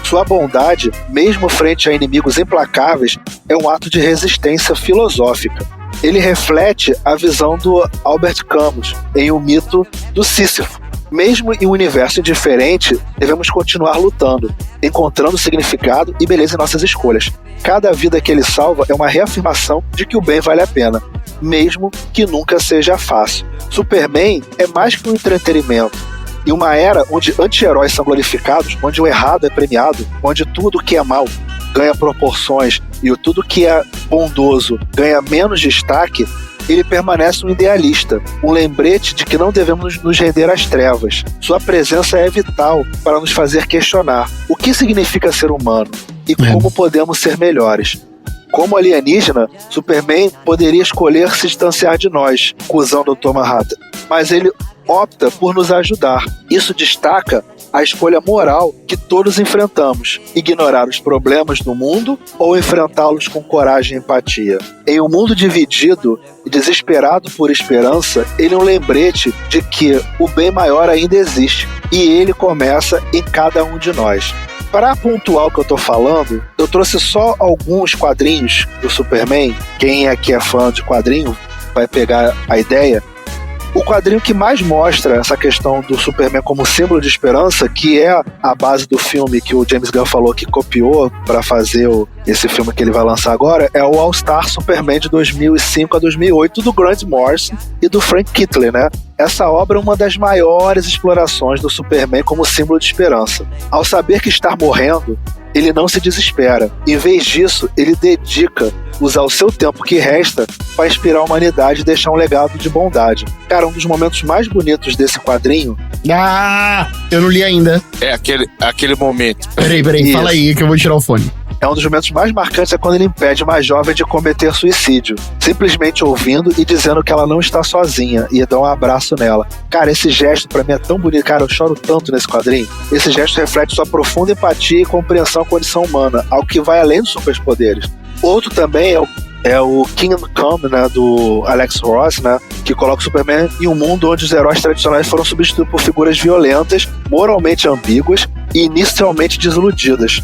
B: Sua bondade, mesmo frente a inimigos implacáveis, é um ato de resistência filosófica. Ele reflete a visão do Albert Camus em O Mito do Sísifo. Mesmo em um universo indiferente, devemos continuar lutando, encontrando significado e beleza em nossas escolhas. Cada vida que ele salva é uma reafirmação de que o bem vale a pena, mesmo que nunca seja fácil. Superman é mais que um entretenimento. Em uma era onde anti-heróis são glorificados, onde o errado é premiado, onde tudo que é mal ganha proporções e tudo que é bondoso ganha menos destaque, ele permanece um idealista, um lembrete de que não devemos nos render às trevas. Sua presença é vital para nos fazer questionar o que significa ser humano e como podemos ser melhores. Como alienígena, Superman poderia escolher se distanciar de nós, cuzão do Dr. Manhattan, mas ele opta por nos ajudar. Isso destaca a escolha moral que todos enfrentamos: ignorar os problemas do mundo ou enfrentá-los com coragem e empatia. Em um mundo dividido e desesperado por esperança, ele é um lembrete de que o bem maior ainda existe e ele começa em cada um de nós. Para pontuar o que eu tô falando, eu trouxe só alguns quadrinhos do Superman. Quem aqui é fã de quadrinho vai pegar a ideia. O quadrinho que mais mostra essa questão do Superman como símbolo de esperança, que é a base do filme que o James Gunn falou que copiou para fazer esse filme que ele vai lançar agora, é o All-Star Superman de 2005 a 2008 do Grant Morrison e do Frank Kittley, né? Essa obra é uma das maiores explorações do Superman como símbolo de esperança. Ao saber que está morrendo, ele não se desespera. Em vez disso, ele dedica usar o seu tempo que resta para inspirar a humanidade e deixar um legado de bondade. Cara, um dos momentos mais bonitos desse quadrinho...
C: Ah, eu não li ainda.
A: É aquele momento.
C: Peraí, fala aí que eu vou tirar o fone.
B: É um dos momentos mais marcantes é quando ele impede uma jovem de cometer suicídio, simplesmente ouvindo e dizendo que ela não está sozinha e dá um abraço nela. Cara, esse gesto pra mim é tão bonito, cara, eu choro tanto nesse quadrinho. Esse gesto reflete sua profunda empatia e compreensão à condição humana, algo que vai além dos superpoderes. Outro também é o Kingdom Come, né, do Alex Ross, né, que coloca o Superman em um mundo onde os heróis tradicionais foram substituídos por figuras violentas, moralmente ambíguas e inicialmente desiludidas.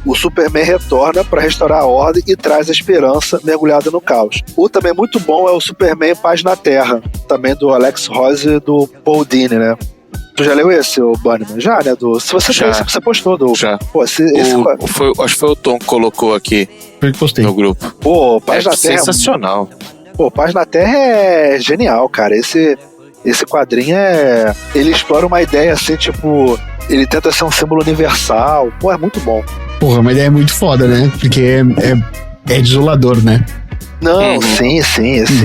B: O Superman retorna para restaurar a ordem e traz a esperança mergulhada no caos. O também muito bom é o Superman Paz na Terra, também do Alex Ross e do Paul Dini, né? Tu já leu esse, o Bunnyman? Já, né? Se você já. Você postou do...
A: Já.
B: Pô,
A: acho que foi o Tom que colocou aqui no grupo.
B: Pô, Paz na Terra
A: sensacional.
B: Pô, Paz na Terra é genial, cara. Esse quadrinho ele explora uma ideia assim, tipo... Ele tenta ser um símbolo universal. Pô, é muito bom.
C: Porra, uma ideia muito foda, né? Porque é desolador, né?
B: Não, sim.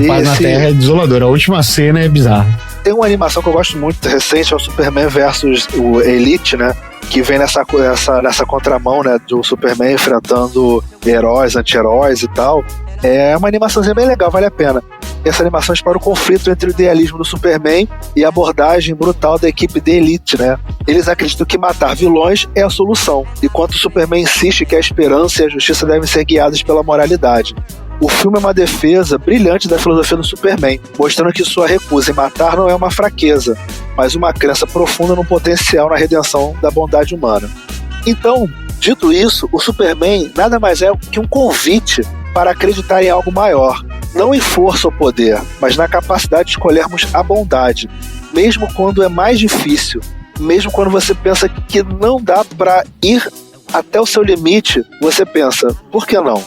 C: Paz na Terra é desolador. A última cena é bizarra.
B: Tem uma animação que eu gosto muito recente, é o Superman versus o Elite, né? Que vem nessa contramão, né? Do Superman enfrentando heróis, anti-heróis e tal. É uma animaçãozinha bem legal, vale a pena. Essa animação explora o conflito entre o idealismo do Superman e a abordagem brutal da equipe de Elite, né? Eles acreditam que matar vilões é a solução, enquanto o Superman insiste que a esperança e a justiça devem ser guiadas pela moralidade. O filme é uma defesa brilhante da filosofia do Superman, mostrando que sua recusa em matar não é uma fraqueza, mas uma crença profunda no potencial na redenção da bondade humana. Então, dito isso, o Superman nada mais é que um convite para acreditar em algo maior, não em força ou poder, mas na capacidade de escolhermos a bondade, mesmo quando é mais difícil, mesmo quando você pensa que não dá para ir até o seu limite, você pensa, por que não?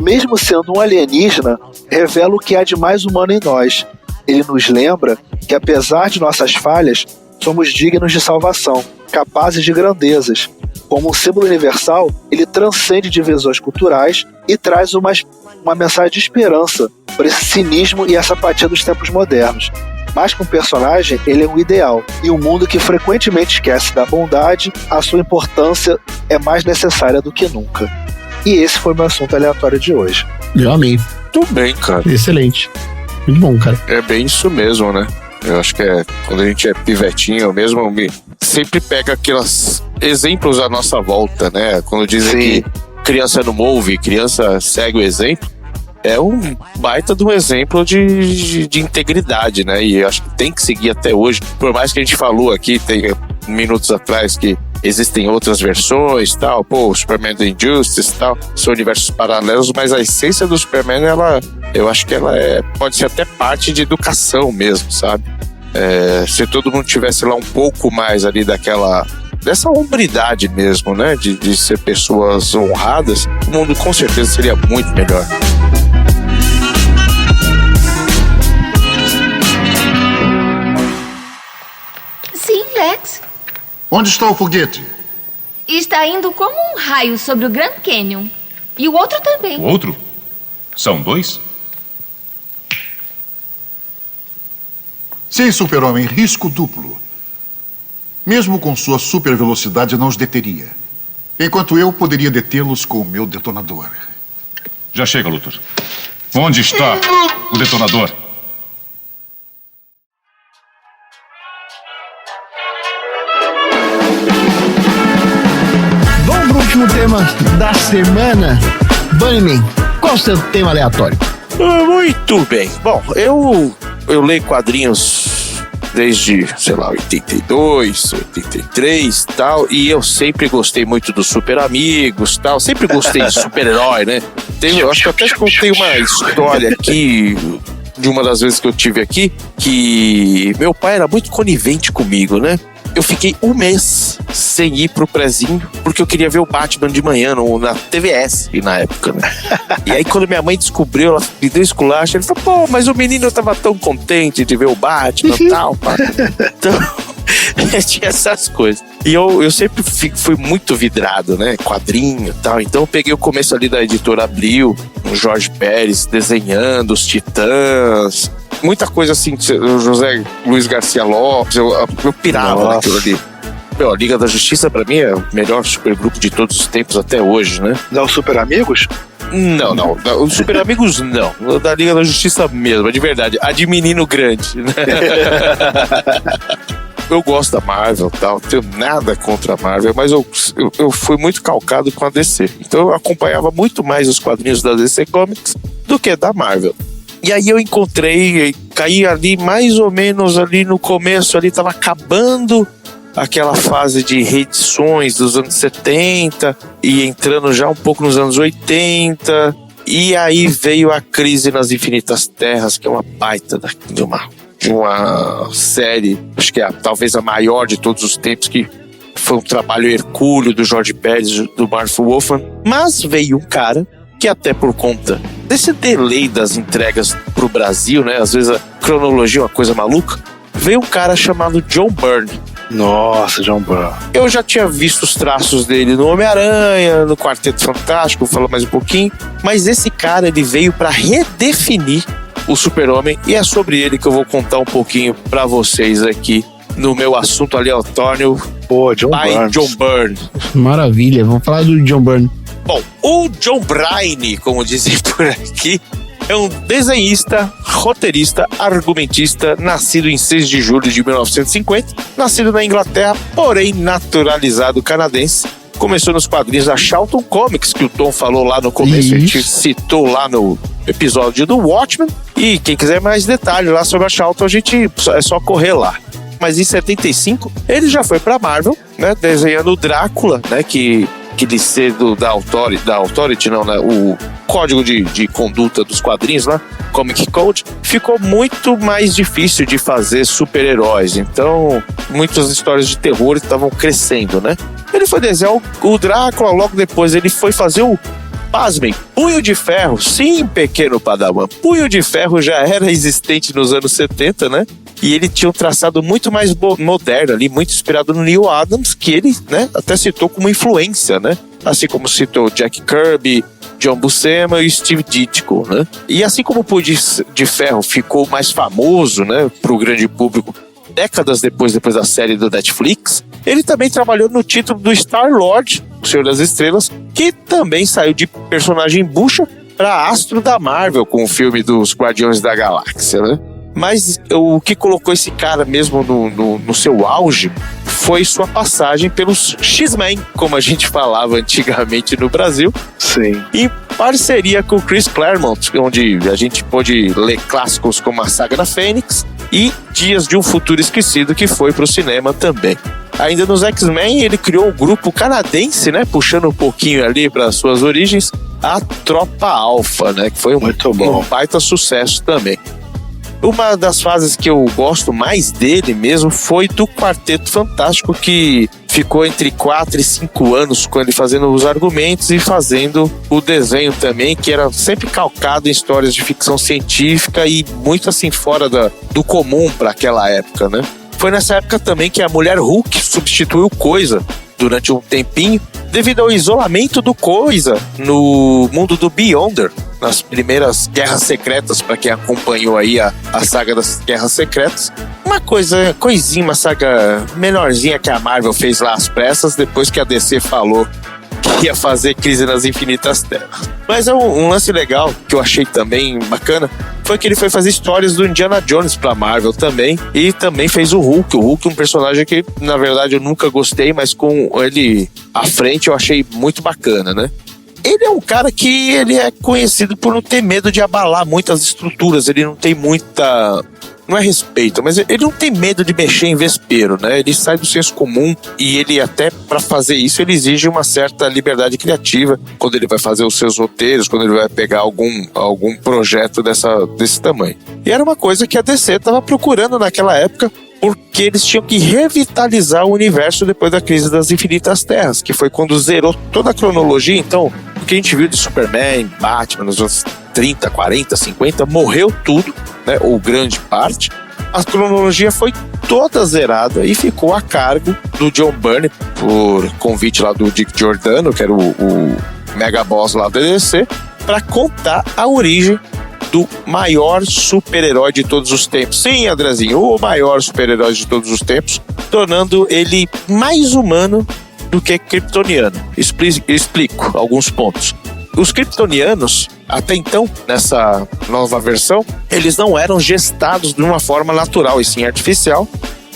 B: Mesmo sendo um alienígena, revela o que há de mais humano em nós. Ele nos lembra que, apesar de nossas falhas, somos dignos de salvação, capazes de grandezas. Como um símbolo universal, ele transcende divisões culturais e traz uma mensagem de esperança por esse cinismo e essa apatia dos tempos modernos. mais que um personagem, ele é um ideal. E um mundo que frequentemente esquece da bondade, a sua importância é mais necessária do que nunca. E esse foi meu assunto aleatório de hoje.
C: Eu amei.
A: Tudo bem, cara.
C: Excelente. Muito bom, cara.
A: É bem isso mesmo, né? Eu acho que quando a gente é pivetinho mesmo, sempre pega aqueles exemplos à nossa volta, né? Quando dizem que criança não ouve, criança segue o exemplo, é um baita de um exemplo de integridade, né? E eu acho que tem que seguir até hoje. Por mais que a gente falou aqui, tem minutos atrás, que existem outras versões, tal, o Superman do Injustice, tal, são universos paralelos, mas a essência do Superman, eu acho que ela pode ser até parte de educação mesmo, sabe? Se todo mundo tivesse lá um pouco mais ali dessa hombridade mesmo, né? De ser pessoas honradas, o mundo com certeza seria muito melhor.
N: Sim, Lex.
O: Onde está o foguete?
N: Está indo como um raio sobre o Grand Canyon. E o outro também.
M: O outro? São 2?
O: Sim, Super-Homem, risco duplo. Mesmo com sua super velocidade, não os deteria. Enquanto eu poderia detê-los com o meu detonador.
M: Já chega, Luthor. Onde está o detonador?
C: Vamos pro último tema da semana. Bunnyman, qual o seu tema aleatório?
A: Muito bem. Bom, eu leio quadrinhos desde, 82, 83 e tal, e eu sempre gostei muito dos Super Amigos e tal, sempre gostei de super-herói, né? Eu acho que até contei uma história aqui, de uma das vezes que eu tive aqui, que meu pai era muito conivente comigo, né? Eu fiquei um mês sem ir pro prezinho, porque eu queria ver o Batman de manhã na TVS, na época, né? E aí, quando minha mãe descobriu, ela me deu esculacho, ele falou, mas o menino tava tão contente de ver o Batman e tal, pá. Então, tinha essas coisas. E eu sempre fui muito vidrado, né? Quadrinho e tal. Então, eu peguei o começo ali da editora Abril, o Jorge Pérez desenhando os Titãs, muita coisa assim, o José Luiz Garcia Lopes, eu pirava naquilo ali. A Liga da Justiça, pra mim, é o melhor supergrupo de todos os tempos até hoje, né?
B: Não, os Super Amigos?
A: Não. Os Super Amigos, não. O da Liga da Justiça mesmo, de verdade. A de menino grande, né? Eu gosto da Marvel e tal, não tenho nada contra a Marvel, mas eu fui muito calcado com a DC. Então eu acompanhava muito mais os quadrinhos da DC Comics do que da Marvel. E aí eu caí ali mais ou menos ali no começo, ali tava acabando aquela fase de reedições dos anos 70 e entrando já um pouco nos anos 80. E aí veio a Crise nas Infinitas Terras, que é uma baita de uma série, acho que é talvez a maior de todos os tempos, que foi um trabalho hercúleo do Jorge Pérez, do Marv Wolfman. Mas veio um cara que, até por conta desse delay das entregas pro Brasil, né, às vezes a cronologia é uma coisa maluca, veio um cara chamado John Byrne.
B: Nossa, John Byrne.
A: Eu já tinha visto os traços dele no Homem-Aranha, no Quarteto Fantástico, vou falar mais um pouquinho, mas esse cara, ele veio para redefinir o Super-Homem, e é sobre ele que eu vou contar um pouquinho para vocês aqui no meu assunto aleatório. John Byrne.
C: Maravilha, vamos falar do John Byrne.
A: Bom, o John Byrne, como dizem por aqui, é um desenhista, roteirista, argumentista, nascido em 6 de julho de 1950, nascido na Inglaterra, porém naturalizado canadense. Começou nos quadrinhos da Charlton Comics, que o Tom falou lá no começo, a gente citou lá no episódio do Watchmen. E quem quiser mais detalhes lá sobre a Charlton, é só correr lá. Mas em 75, ele já foi pra Marvel, né, desenhando o Drácula, né, que lhe cedo da Authority, não, né, o código de conduta dos quadrinhos lá, Comic Code, ficou muito mais difícil de fazer super-heróis. Então, muitas histórias de terror estavam crescendo, né? Ele foi desenhar o Drácula, logo depois ele foi fazer pasmem, Punho de Ferro. Sim, pequeno Padawan, Punho de Ferro já era existente nos anos 70, né? E ele tinha um traçado muito mais moderno ali, muito inspirado no Neil Adams, que ele, né, até citou como influência, né? Assim como citou Jack Kirby, John Buscema e Steve Ditko, né? E assim como o Punho de Ferro ficou mais famoso, né, pro grande público décadas depois da série do Netflix, ele também trabalhou no título do Star-Lord, O Senhor das Estrelas, que também saiu de personagem bucha para astro da Marvel com o filme dos Guardiões da Galáxia, né? Mas o que colocou esse cara mesmo no seu auge foi sua passagem pelos X-Men, como a gente falava antigamente no Brasil.
B: Sim.
A: Em parceria com o Chris Claremont, onde a gente pôde ler clássicos como a Saga da Fênix e Dias de um Futuro Esquecido, que foi pro cinema também. Ainda nos X-Men, ele criou um grupo canadense, né, puxando um pouquinho ali para suas origens, a Tropa Alpha, né, que foi um baita sucesso também. Uma das fases que eu gosto mais dele mesmo foi do Quarteto Fantástico, que ficou entre 4 e 5 anos com ele fazendo os argumentos e fazendo o desenho também, que era sempre calcado em histórias de ficção científica e muito assim fora do comum para aquela época, né? Foi nessa época também que a Mulher Hulk substituiu Coisa durante um tempinho, devido ao isolamento do Coisa no mundo do Beyonder, nas primeiras Guerras Secretas, para quem acompanhou aí a saga das Guerras Secretas. Uma saga menorzinha que a Marvel fez lá às pressas, depois que a DC falou que ia fazer Crise nas Infinitas Terras. Mas um lance legal, que eu achei também bacana, foi que ele foi fazer histórias do Indiana Jones pra Marvel também, e também fez o Hulk. O Hulk é um personagem que, na verdade, eu nunca gostei, mas com ele à frente eu achei muito bacana, né? Ele é um cara que ele é conhecido por não ter medo de abalar muitas estruturas, ele não tem muita... Não é respeito, mas ele não tem medo de mexer em vespeiro, né? Ele sai do senso comum e ele até, para fazer isso, ele exige uma certa liberdade criativa quando ele vai fazer os seus roteiros, quando ele vai pegar algum projeto desse tamanho. E era uma coisa que a DC estava procurando naquela época, porque eles tinham que revitalizar o universo depois da Crise das Infinitas Terras, que foi quando zerou toda a cronologia. Então, o que a gente viu de Superman, Batman, nos anos 30, 40, 50, morreu tudo, né, ou grande parte. A cronologia foi toda zerada e ficou a cargo do John Byrne, por convite lá do Dick Giordano, que era o mega boss lá da DC, para contar a origem do maior super-herói de todos os tempos. Sim, Andrezinho, o maior super-herói de todos os tempos, tornando ele mais humano do que kryptoniano. Explico alguns pontos. Os kryptonianos, até então, nessa nova versão, eles não eram gestados de uma forma natural, e sim artificial.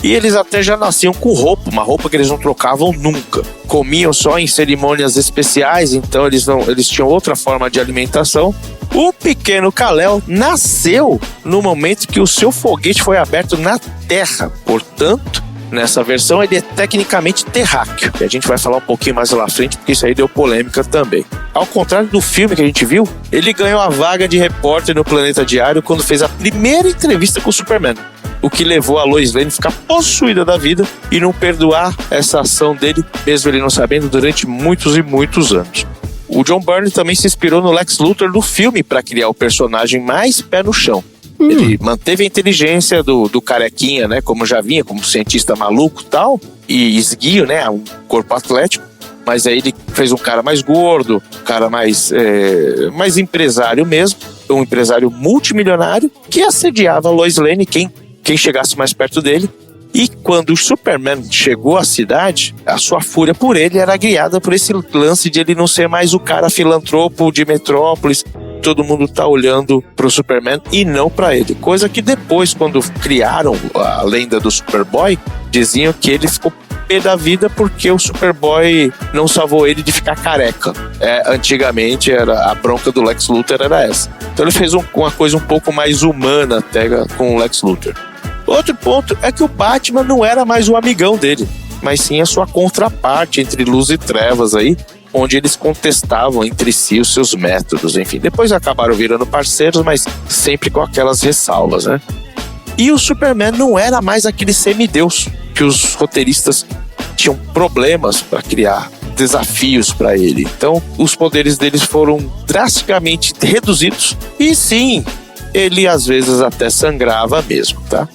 A: E eles até já nasciam com roupa, uma roupa que eles não trocavam nunca. Comiam só em cerimônias especiais, então eles tinham outra forma de alimentação. O pequeno Kal-El nasceu no momento que o seu foguete foi aberto na Terra. Portanto, nessa versão ele é tecnicamente terráqueo, que a gente vai falar um pouquinho mais lá à frente, porque isso aí deu polêmica também. Ao contrário do filme que a gente viu, ele ganhou a vaga de repórter no Planeta Diário quando fez a primeira entrevista com o Superman, o que levou a Lois Lane a ficar possuída da vida e não perdoar essa ação dele, mesmo ele não sabendo, durante muitos e muitos anos. O John Byrne também se inspirou no Lex Luthor do filme para criar o personagem mais pé no chão. Ele manteve a inteligência do carequinha, né, como já vinha, como cientista maluco e tal, e esguio, né, um corpo atlético, mas aí ele fez um cara mais gordo, um cara mais empresário mesmo, um empresário multimilionário que assediava a Lois Lane, quem chegasse mais perto dele. E quando o Superman chegou à cidade, a sua fúria por ele era guiada por esse lance de ele não ser mais o cara filantropo de Metrópolis. Todo mundo tá olhando pro Superman e não pra ele. Coisa que depois, quando criaram a lenda do Superboy, diziam que ele ficou pé da vida porque o Superboy não salvou ele de ficar careca. Antigamente a bronca do Lex Luthor era essa. Então ele fez uma coisa um pouco mais humana até com o Lex Luthor. Outro ponto é que o Batman não era mais o amigão dele, mas sim a sua contraparte entre luz e trevas aí, onde eles contestavam entre si os seus métodos, enfim. Depois acabaram virando parceiros, mas sempre com aquelas ressalvas, né? E o Superman não era mais aquele semideus que os roteiristas tinham problemas para criar desafios para ele. Então, os poderes deles foram drasticamente reduzidos e sim, ele às vezes até sangrava mesmo, tá?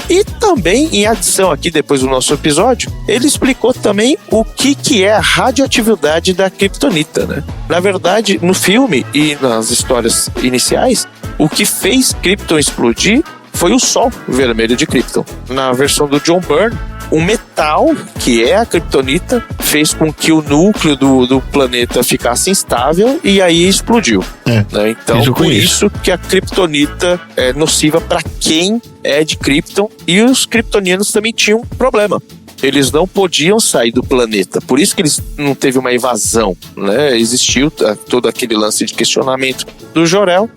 A: E também, em adição aqui, depois do nosso episódio, ele explicou também o que é a radioatividade da Kryptonita, né? Na verdade, no filme e nas histórias iniciais, o que fez Krypton explodir foi o Sol vermelho de Krypton. Na versão do John Byrne, o metal, que é a Kryptonita, fez com que o núcleo do planeta ficasse instável e aí explodiu. Né? Então, por isso que a Kryptonita é nociva para quem é de Krypton, e os kryptonianos também tinham um problema. Eles não podiam sair do planeta, por isso que eles não teve uma invasão, né? Existiu todo aquele lance de questionamento do Jor-El,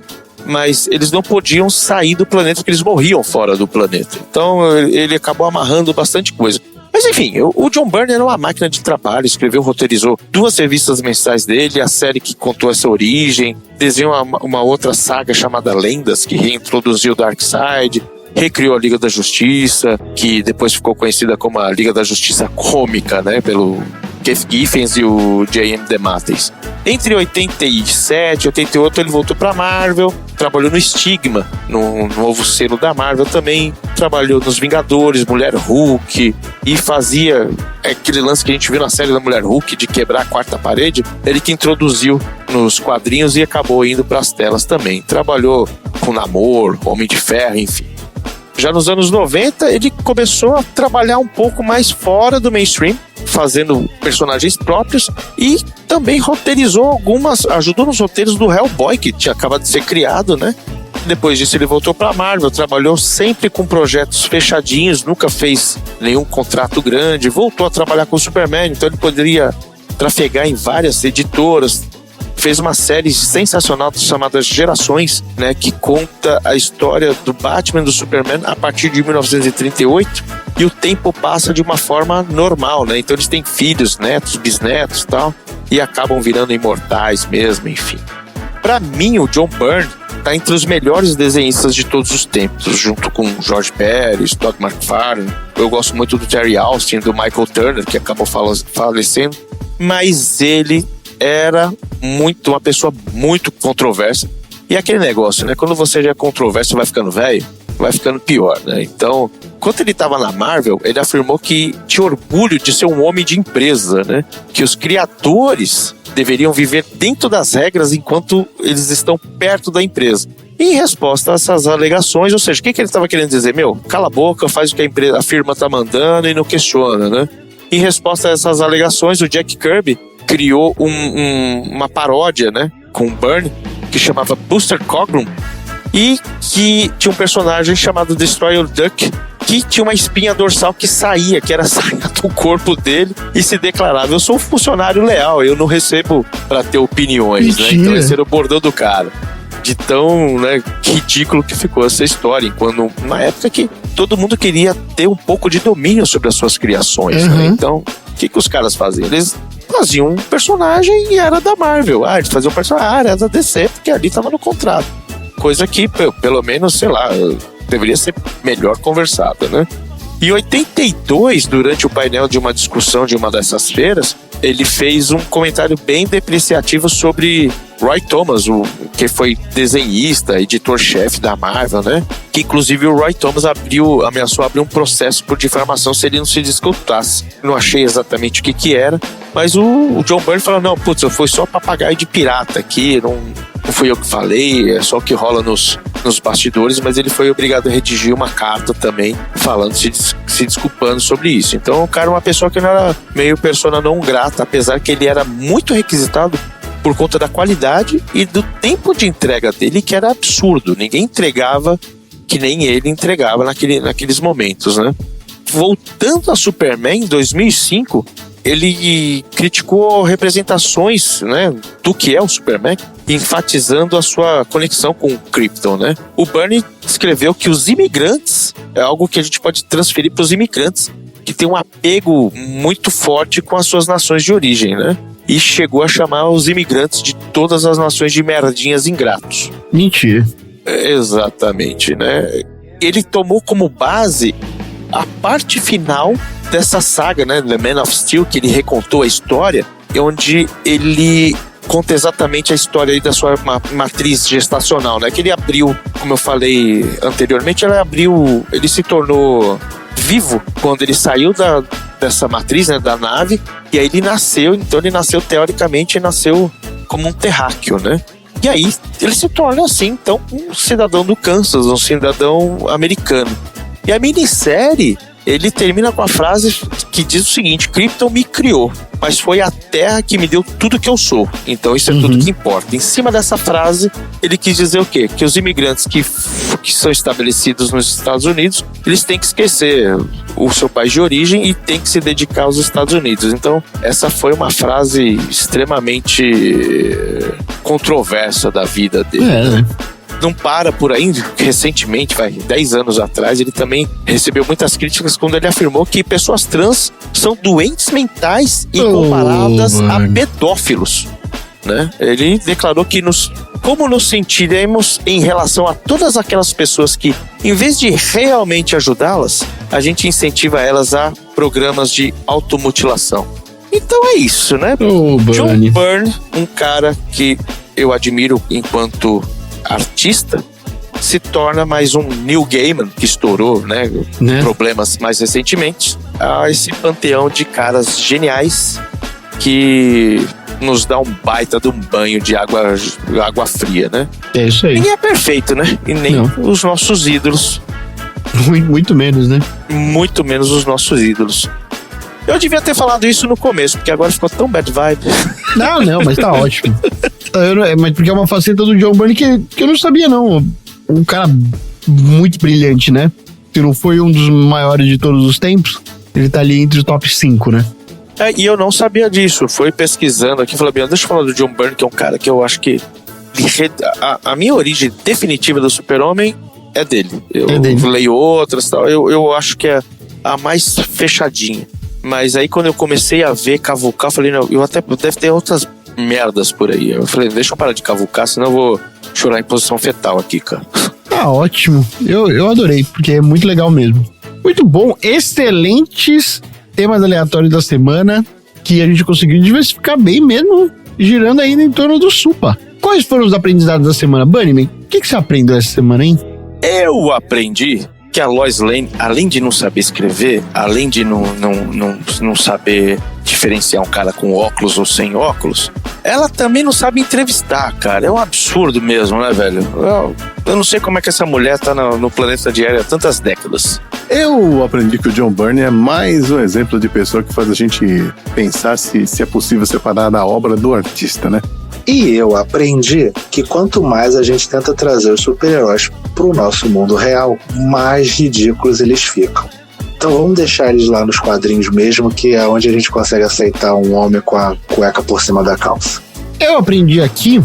A: mas eles não podiam sair do planeta porque eles morriam fora do planeta. Então ele acabou amarrando bastante coisa. Mas enfim, o John Byrne era uma máquina de trabalho, escreveu, roteirizou 2 revistas mensais dele, a série que contou essa origem, desenhou uma outra saga chamada Lendas, que reintroduziu o Darkseid, recriou a Liga da Justiça, que depois ficou conhecida como a Liga da Justiça Cômica, né, pelo Keith Giffen e o J.M. DeMatteis. Entre 87 e 88 ele voltou pra Marvel, trabalhou no Stigma, no novo selo da Marvel também, trabalhou nos Vingadores, Mulher Hulk, e fazia aquele lance que a gente viu na série da Mulher Hulk, de quebrar a 4ª parede, ele que introduziu nos quadrinhos e acabou indo pras telas também. Trabalhou com Namor, Homem de Ferro, enfim. Já nos anos 90, ele começou a trabalhar um pouco mais fora do mainstream, fazendo personagens próprios, e também roteirizou ajudou nos roteiros do Hellboy, que tinha acabado de ser criado, né? Depois disso ele voltou pra Marvel, trabalhou sempre com projetos fechadinhos, nunca fez nenhum contrato grande, voltou a trabalhar com o Superman, então ele poderia trafegar em várias editoras. Fez uma série sensacional chamada Gerações, né, que conta a história do Batman e do Superman a partir de 1938, e o tempo passa de uma forma normal, né? Então eles têm filhos, netos, bisnetos e tal, e acabam virando imortais mesmo, enfim. Pra mim, o John Byrne tá entre os melhores desenhistas de todos os tempos, junto com George Pérez, Todd McFarlane. Eu gosto muito do Terry Austin, do Michael Turner, que acabou falecendo, mas ele era uma pessoa muito controversa. E aquele negócio, né? Quando você já é controverso, vai ficando velho, vai ficando pior, né? Então, quando ele estava na Marvel, ele afirmou que tinha orgulho de ser um homem de empresa, né? Que os criadores deveriam viver dentro das regras enquanto eles estão perto da empresa. Em resposta a essas alegações, ou seja, o que ele estava querendo dizer? Cala a boca, faz o que a firma está mandando e não questiona, né? Em resposta a essas alegações, o Jack Kirby criou uma paródia, né, com o Byrne, que chamava Buster Coghlan, e que tinha um personagem chamado Destroyer Duck, que tinha uma espinha dorsal que saía do corpo dele e se declarava: eu sou um funcionário leal, eu não recebo para ter opiniões, né? Então esse era o bordão do cara. De tão, né, ridículo que ficou essa história, quando na época que todo mundo queria ter um pouco de domínio sobre as suas criações, né? Então, o que os caras faziam? Eles faziam um personagem e era da Marvel. Eles faziam um personagem, era da DC, porque ali estava no contrato. Coisa que, pelo menos, sei lá, deveria ser melhor conversada, né? Em 82, durante o painel de uma discussão de uma dessas feiras, ele fez um comentário bem depreciativo sobre Roy Thomas, que foi desenhista, editor-chefe da Marvel, né? Que inclusive o Roy Thomas ameaçou abrir um processo por difamação se ele não se desculpasse. Não achei exatamente o que era, mas o John Byrne falou: não, putz, foi só papagaio de pirata aqui, não fui eu que falei, é só o que rola nos bastidores, mas ele foi obrigado a redigir uma carta também, falando, se desculpando sobre isso. Então o cara é uma pessoa que não era meio persona não grata, apesar que ele era muito requisitado por conta da qualidade e do tempo de entrega dele, que era absurdo. Ninguém entregava que nem ele entregava naqueles momentos, né? Voltando a Superman, em 2005, ele criticou representações, né, do que é o Superman, enfatizando a sua conexão com o Krypton, né? O Byrne escreveu que os imigrantes é algo que a gente pode transferir para os imigrantes, que tem um apego muito forte com as suas nações de origem, né? E chegou a chamar os imigrantes de todas as nações de merdinhas ingratos.
C: Mentira.
A: Exatamente, né? Ele tomou como base a parte final dessa saga, né, The Man of Steel, que ele recontou a história, onde ele conta exatamente a história aí da sua matriz gestacional, né? Que ele abriu, como eu falei anteriormente, ele se tornou vivo quando ele saiu dessa matriz, né, da nave, e aí ele nasceu, teoricamente, como um terráqueo, né? E aí ele se torna assim, então, um cidadão do Kansas, um cidadão americano. E a minissérie, ele termina com a frase que diz o seguinte: Krypton me criou, mas foi a Terra que me deu tudo que eu sou. Então isso é tudo que importa. Em cima dessa frase, ele quis dizer o quê? Que os imigrantes que são estabelecidos nos Estados Unidos, eles têm que esquecer o seu país de origem e têm que se dedicar aos Estados Unidos. Então essa foi uma frase extremamente controversa da vida dele. Não para por aí. Recentemente, 10 anos atrás, ele também recebeu muitas críticas quando ele afirmou que pessoas trans são doentes mentais e comparadas a pedófilos, né? Ele declarou que como nos sentiremos em relação a todas aquelas pessoas que, em vez de realmente ajudá-las, a gente incentiva elas a programas de automutilação. Então é isso, né? John Byrne, um cara que eu admiro enquanto artista, se torna mais um Neil Gaiman, que estourou, né? Problemas mais recentemente, a esse panteão de caras geniais que nos dá um baita de um banho de água fria, né?
C: É isso aí.
A: Ninguém é perfeito, né? E nem os nossos ídolos.
C: Muito menos, né?
A: Muito menos os nossos ídolos. Eu devia ter falado isso no começo, porque agora ficou tão bad vibe.
C: Não, mas tá ótimo. Mas porque é uma faceta do John Byrne que eu não sabia, não. Um cara muito brilhante, né? Se não foi um dos maiores de todos os tempos, ele tá ali entre o top 5, né?
A: E eu não sabia disso. Foi pesquisando aqui, falei, deixa eu falar do John Byrne, que é um cara que eu acho que a minha origem definitiva do Super-Homem é dele. Eu leio outras e tal. Eu acho que é a mais fechadinha. Mas aí quando eu comecei a ver cavucar, eu falei, não, deve ter outras merdas por aí. Eu falei, deixa eu parar de cavucar, senão eu vou chorar em posição fetal aqui, cara.
C: Tá ótimo. Eu adorei, porque é muito legal mesmo. Muito bom. Excelentes temas aleatórios da semana, que a gente conseguiu diversificar bem mesmo, girando ainda em torno do Supa. Quais foram os aprendizados da semana? Bunnyman, o que você aprendeu essa semana, hein?
A: Eu aprendi que a Lois Lane, além de não saber escrever, além de não saber diferenciar um cara com óculos ou sem óculos, ela também não sabe entrevistar, cara. É um absurdo mesmo, né, velho? Eu não sei como é que essa mulher tá no planeta diário há tantas décadas.
D: Eu aprendi que o John Byrne é mais um exemplo de pessoa que faz a gente pensar se é possível separar da obra do artista, né?
B: E eu aprendi que quanto mais a gente tenta trazer os super-heróis pro nosso mundo real, mais ridículos eles ficam. Então vamos deixar eles lá nos quadrinhos mesmo, que é onde a gente consegue aceitar um homem com a cueca por cima da calça.
C: Eu aprendi aqui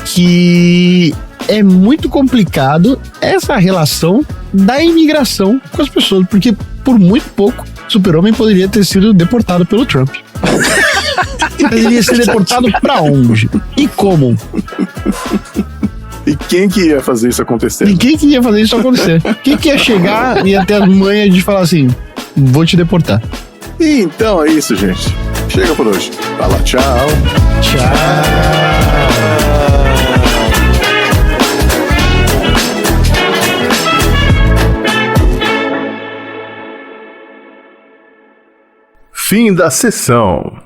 C: que é muito complicado essa relação da imigração com as pessoas, porque por muito pouco Super-Homem poderia ter sido deportado pelo Trump. Mas ele ia ser deportado pra onde? E como?
D: E quem que ia fazer isso acontecer?
C: Quem que ia chegar e ia ter as manhas de falar assim, vou te deportar?
D: E então é isso, gente. Chega por hoje. Fala tchau.
K: Fim da sessão.